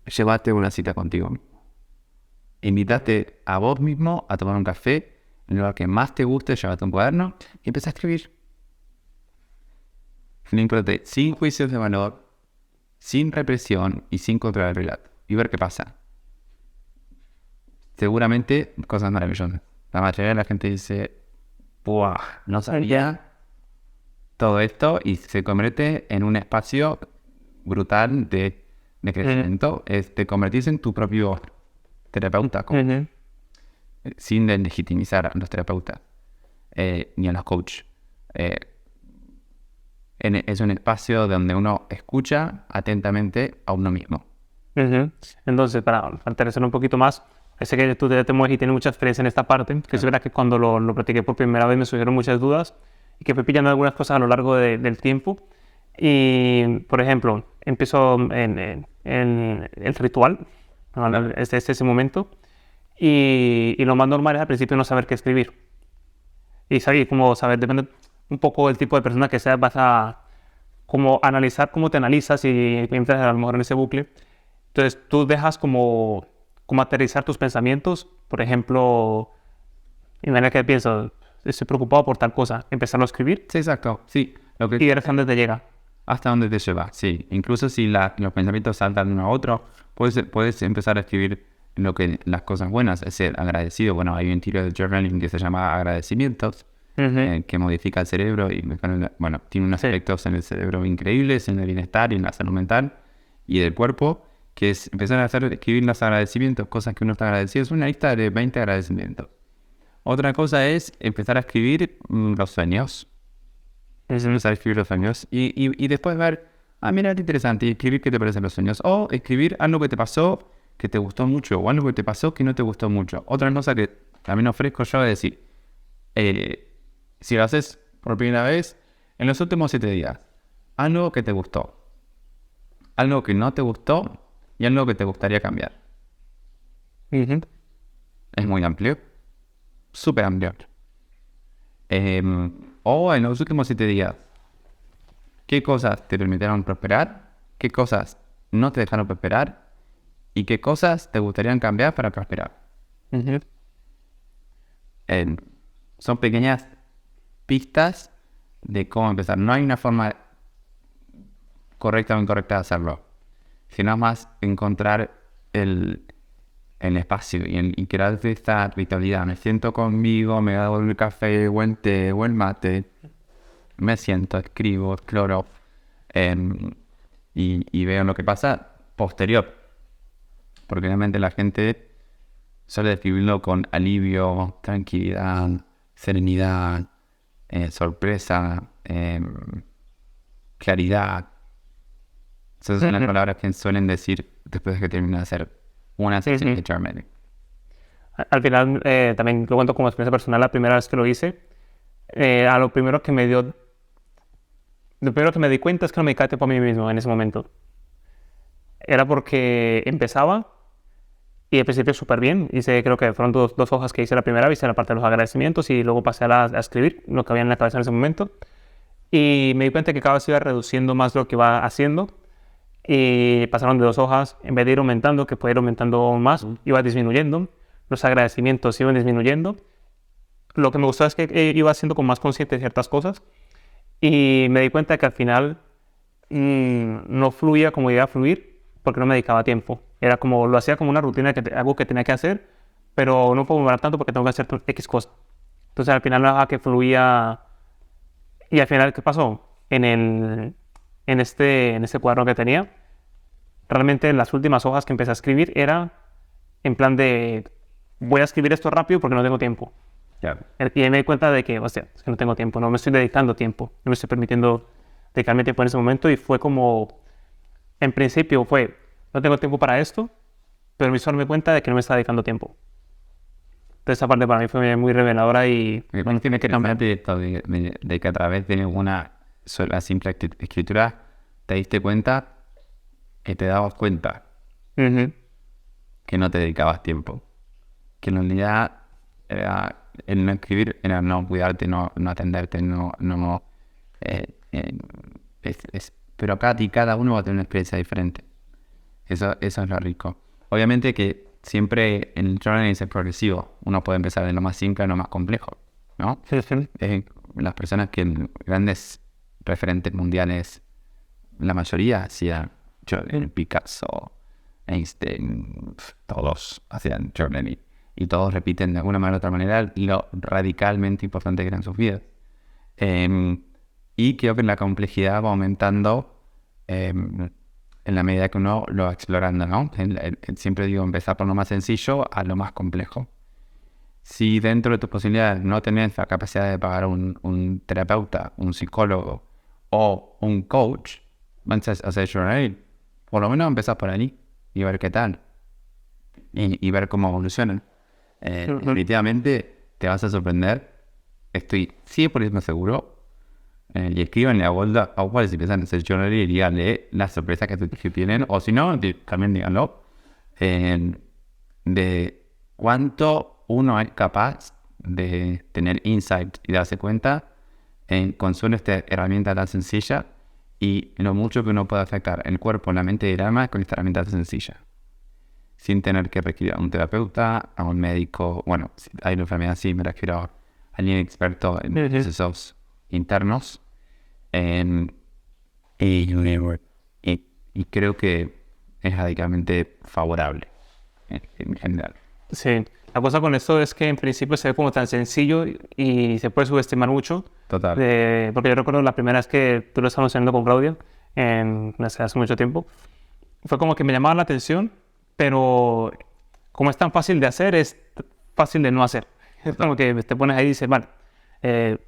llévate una cita contigo mismo. Invítate a vos mismo a tomar un café en el lugar que más te guste, llévate un cuaderno y empieza a escribir. Sin juicios de valor, sin represión y sin controlar el relato. Y ver qué pasa. Seguramente cosas maravillosas. La mayoría de la gente dice, ¡buah! No sabía todo esto, y se convierte en un espacio brutal de crecimiento. Te convertís en tu propio terapeuta, sin legitimizar a los terapeutas ni a los coaches. Es un espacio donde uno escucha atentamente a uno mismo. Entonces, para aterrizar un poquito más, sé que tú te mueves y tienes mucha experiencia en esta parte, que es verdad que cuando lo practiqué por primera vez me surgieron muchas dudas y que fui pillando algunas cosas a lo largo del tiempo. Y, por ejemplo, empiezo en el ritual, ¿no? Ese momento, y lo más normal es al principio no saber qué escribir. Y como saber, depende un poco del tipo de persona que seas, vas a como analizar cómo te analizas y entras a lo mejor en ese bucle. Entonces tú dejas como cómo aterrizar tus pensamientos. Por ejemplo, imagina que pienso, estoy preocupado por tal cosa, empezarlo a escribir Sí, exacto. Sí, lo y que ver hasta dónde te llega. hasta dónde te lleva. Sí, incluso si los pensamientos saltan de uno a otro, puedes empezar a escribir las cosas buenas, es ser agradecido. Bueno, hay un estilo de journaling que se llama agradecimientos, Ujú. que modifica el cerebro y bueno, tiene unos Sí. efectos en el cerebro increíbles, en el bienestar y en la salud mental y del cuerpo, que es empezar a escribir los agradecimientos, cosas que uno está agradecido. Es una lista de 20 agradecimientos. Otra cosa es empezar a escribir los sueños. Es Ujú. empezar a escribir los sueños y después ver, mira, qué interesante, y escribir qué te parecen los sueños. O escribir algo que te pasó que te gustó mucho o algo que te pasó que no te gustó mucho. Otra cosa que también ofrezco yo es decir, si lo haces por primera vez, en los últimos 7 días, algo que te gustó, algo que no te gustó y algo que te gustaría cambiar. Ujú. Es muy amplio, súper amplio. O en los últimos 7 días, ¿qué cosas te permitieron prosperar? ¿Qué cosas no te dejaron prosperar? ¿Y qué cosas te gustarían cambiar para prosperar? Ujú. Eh, Son pequeñas pistas de cómo empezar. No hay una forma correcta o incorrecta de hacerlo, sino más encontrar el espacio y crear esta ritualidad. Me siento conmigo, me hago el café, buen té, buen mate, me siento, escribo, exploro y veo lo que pasa posterior. Porque realmente la gente suele describirlo con alivio, tranquilidad, serenidad, sorpresa, claridad. Esas son las Ujú. palabras que suelen decir después de que termina de hacer una sesión Ujú. de journaling. Al final, también lo cuento como experiencia personal, la primera vez que lo hice, a lo primero que me di cuenta es que no me dedicaba tiempo a mí mismo en ese momento. Era porque empezaba y al principio súper bien, hice, creo que fueron dos hojas que hice la primera vez, hice la parte de los agradecimientos y luego pasé a escribir lo que había en la cabeza en ese momento. Y me di cuenta que cada vez iba reduciendo más lo que iba haciendo y pasaron de 2 hojas, en vez de ir aumentando, que puede ir aumentando aún más, iba disminuyendo, los agradecimientos iban disminuyendo. Lo que me gustó es que iba siendo como más consciente de ciertas cosas y me di cuenta que al final no fluía como iba a fluir porque no me dedicaba tiempo. Era como, lo hacía como una rutina, algo que tenía que hacer, pero no puedo mover tanto porque tengo que hacer X cosa. Entonces al final no dejaba que fluía. Y al final, ¿qué pasó? En este cuaderno que tenía, realmente las últimas hojas que empecé a escribir era en plan de, voy a escribir esto rápido porque no tengo tiempo. Ya. Y ahí me di cuenta de que, hostia, es que no tengo tiempo, no me estoy dedicando tiempo, no me estoy permitiendo dedicarme tiempo en ese momento y fue como, en principio fue, no tengo tiempo para esto, pero me hizo darme cuenta de que no me estaba dedicando tiempo. Entonces esa parte para mí fue muy reveladora y Me bueno, parece tiene que cambiar. interesante esto de que a través de una sola simple escritura te diste cuenta que te dabas cuenta Ujú. que no te dedicabas tiempo. Que en realidad el no escribir era no cuidarte, no atenderte, no eh, eh, pero acá y cada uno va a tener una experiencia diferente. Eso es lo rico. Obviamente que siempre el journaling es progresivo. Uno puede empezar de lo más simple a lo más complejo, ¿no? Sí, sí. Las personas grandes referentes mundiales, la mayoría hacían journaling, Picasso, Einstein, todos hacían journaling. Y todos repiten de alguna manera u otra manera lo radicalmente importante que eran sus vidas. Y creo que la complejidad va aumentando en la medida que uno lo va explorando, ¿no? Siempre digo, empezar por lo más sencillo a lo más complejo. Si dentro de tus posibilidades no tenés la capacidad de pagar un terapeuta, un psicólogo o un coach, vas a hacer journaling, por lo menos empezar por ahí y ver qué tal. Y ver cómo evolucionan. Ujú. Definitivamente te vas a sorprender. Estoy 100% seguro. Y escriban a Walda a cuál si empiezan a hacer journaling y díganle las sorpresas que tienen. O si no, también díganlo. De cuánto uno es capaz de tener insight y darse cuenta con solo esta herramienta tan sencilla y lo mucho que uno puede afectar el cuerpo, la mente y el alma con esta herramienta tan sencilla. sin tener que recurrir a un terapeuta, a un médico. Bueno, si hay una enfermedad, sí, me refiero a alguien experto en procesos internos. En- y, y creo que es radicalmente favorable en general. Sí, la cosa con esto es que en principio se ve como tan sencillo y se puede subestimar mucho. Total. Porque yo recuerdo la primera vez que tú lo estábamos haciendo con Claudia, hace mucho tiempo, fue como que me llamaba la atención, pero como es tan fácil de hacer, es fácil de no hacer. Es como que te pones ahí y dices, vale, eh,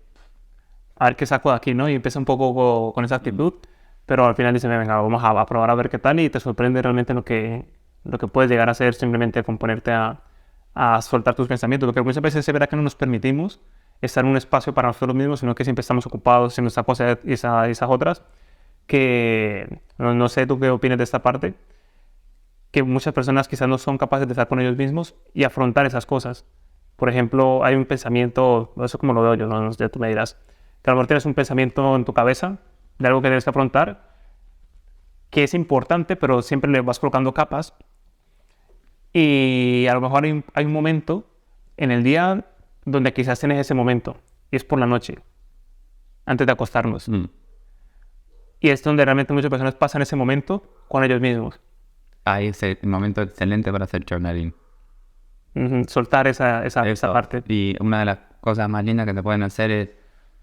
a ver qué saco de aquí, ¿no? Y empieza un poco con esa actitud, pero al final dices, venga, vamos a probar a ver qué tal y te sorprende realmente lo que puedes llegar a hacer simplemente con ponerte a soltar tus pensamientos, porque muchas veces se verá que no nos permitimos estar en un espacio para nosotros mismos, sino que siempre estamos ocupados en nuestra cosa y esas otras, que no sé tú qué opinas de esta parte, que muchas personas quizás no son capaces de estar con ellos mismos y afrontar esas cosas. Por ejemplo, hay un pensamiento, eso como lo veo yo, no sé, tú me dirás, que a lo mejor tienes un pensamiento en tu cabeza de algo que debes que afrontar, que es importante, pero siempre le vas colocando capas. Y a lo mejor hay un momento en el día donde quizás tienes ese momento, y es por la noche, antes de acostarnos. Y es donde realmente muchas personas pasan ese momento con ellos mismos. Ahí es el momento excelente para hacer journaling. Soltar esa Eso. parte. Y una de las cosas más lindas que te pueden hacer es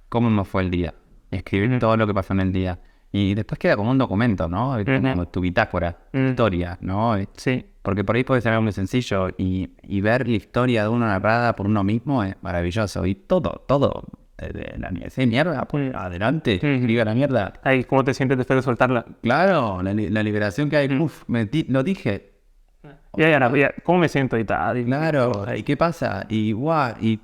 cómo me fue el día. Escribir todo lo que pasó en el día. Y después queda como un documento, ¿no? Como tu bitácora, historia, ¿no? Sí. Porque por ahí puede ser algo muy sencillo y ver la historia de uno narrada por uno mismo es maravilloso. Y todo, desde la universidad, mierda, pues adelante, escriba la mierda. Ahí, ¿cómo te sientes después de soltarla? Claro, la liberación que hay, lo dije. Ya, ¿cómo me siento y tal? Claro, ¿y qué pasa? Y, guau, y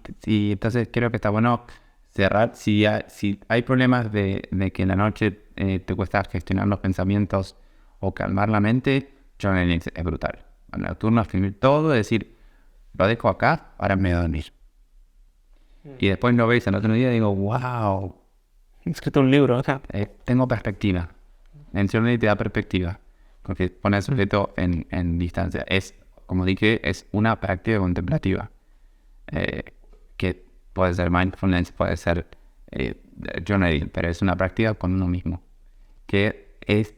entonces creo que está bueno cerrar. Si hay problemas de que en la noche te cuesta gestionar los pensamientos o calmar la mente, journaling es brutal. Al nocturno escribir todo, decir, lo dejo acá, ahora me voy a dormir. Y después lo veis al otro día y digo, wow, He escrito un libro. tengo perspectiva. En journaling te da perspectiva, porque pone al sujeto en distancia. Es, como dije, es una práctica contemplativa. Que puede ser mindfulness, puede ser journaling, pero es una práctica con uno mismo, que es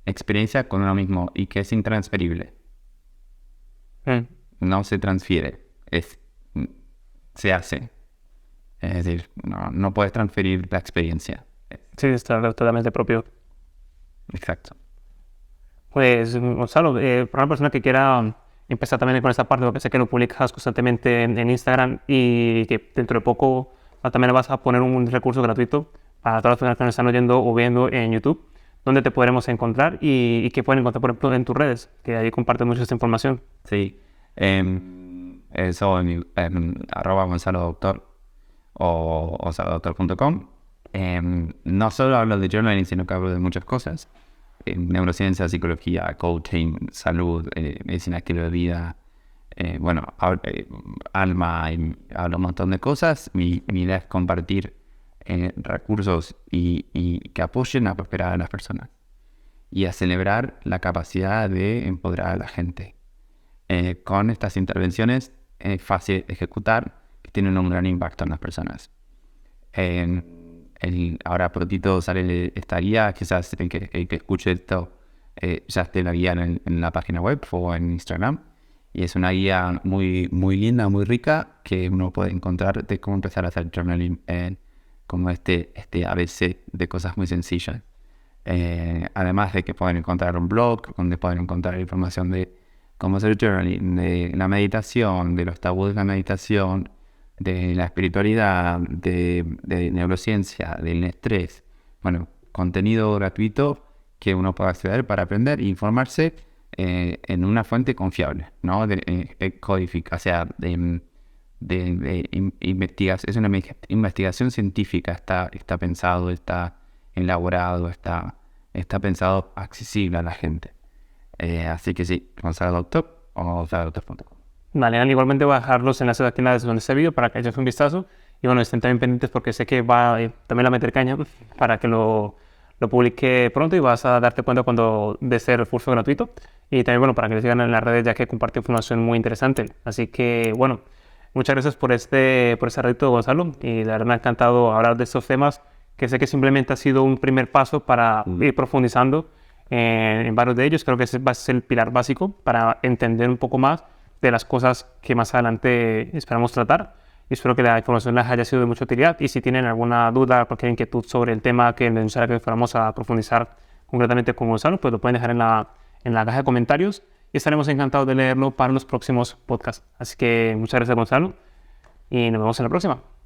experiencia con uno mismo y que es intransferible. No se transfiere, se hace. Es decir, no puedes transferir la experiencia. Sí, está totalmente propio. Exacto. Pues, Gonzalo, para una persona que quiera empezar también con esta parte, porque sé que lo publicas constantemente en Instagram y que dentro de poco también vas a poner un recurso gratuito para todas las personas que nos están oyendo o viendo en YouTube, donde te podremos encontrar y que pueden encontrar, por ejemplo, en tus redes, que ahí compartes mucho esta información. Sí. Eso en @Gonzalo Doctor o gonzalodoctor.com. No solo hablo de journaling, sino que hablo de muchas cosas. Neurociencia, psicología, coaching, salud, medicina, estilo de vida, alma, y hablo un montón de cosas. Mi idea es compartir recursos y que apoyen a prosperar a las personas y a celebrar la capacidad de empoderar a la gente. Con estas intervenciones es fácil de ejecutar, que tienen un gran impacto en las personas. Ahora prontito sale esta guía, quizás el que escuche esto ya esté la guía en la página web o en Instagram, y es una guía muy, muy linda, muy rica, que uno puede encontrar de cómo empezar a hacer journaling como este ABC de cosas muy sencillas. Además de que pueden encontrar un blog donde pueden encontrar información de cómo hacer journaling, de la meditación, de los tabúes de la meditación, de la espiritualidad, de neurociencia, del estrés. Bueno, contenido gratuito que uno pueda acceder para aprender e informarse en una fuente confiable, ¿no? O sea, investigación, es una investigación científica, está pensado, está elaborado, está pensado accesible a la gente. Así que sí, Gonzalo Doctor o gonzalodoctor.com. Vale, igualmente voy a dejar los enlaces aquí en la descripción de este vídeo para que eches un vistazo y bueno, estén también pendientes porque sé que va también a meter caña para que lo lo publique pronto y vas a darte cuenta cuando de ser el curso gratuito. Y también, bueno, para que le sigan en las redes, ya que comparte información muy interesante. Así que, bueno, muchas gracias por este reto, Gonzalo. Y la verdad me ha encantado hablar de estos temas, que sé que simplemente ha sido un primer paso para ir profundizando en varios de ellos. Creo que ese va a ser el pilar básico para entender un poco más de las cosas que más adelante esperamos tratar. Y espero que la información les haya sido de mucha utilidad. Y si tienen alguna duda, cualquier inquietud sobre el tema que les gustaría que fuéramos a profundizar concretamente con Gonzalo, pues lo pueden dejar en la caja de comentarios y estaremos encantados de leerlo para los próximos podcasts. Así que muchas gracias, Gonzalo, y nos vemos en la próxima.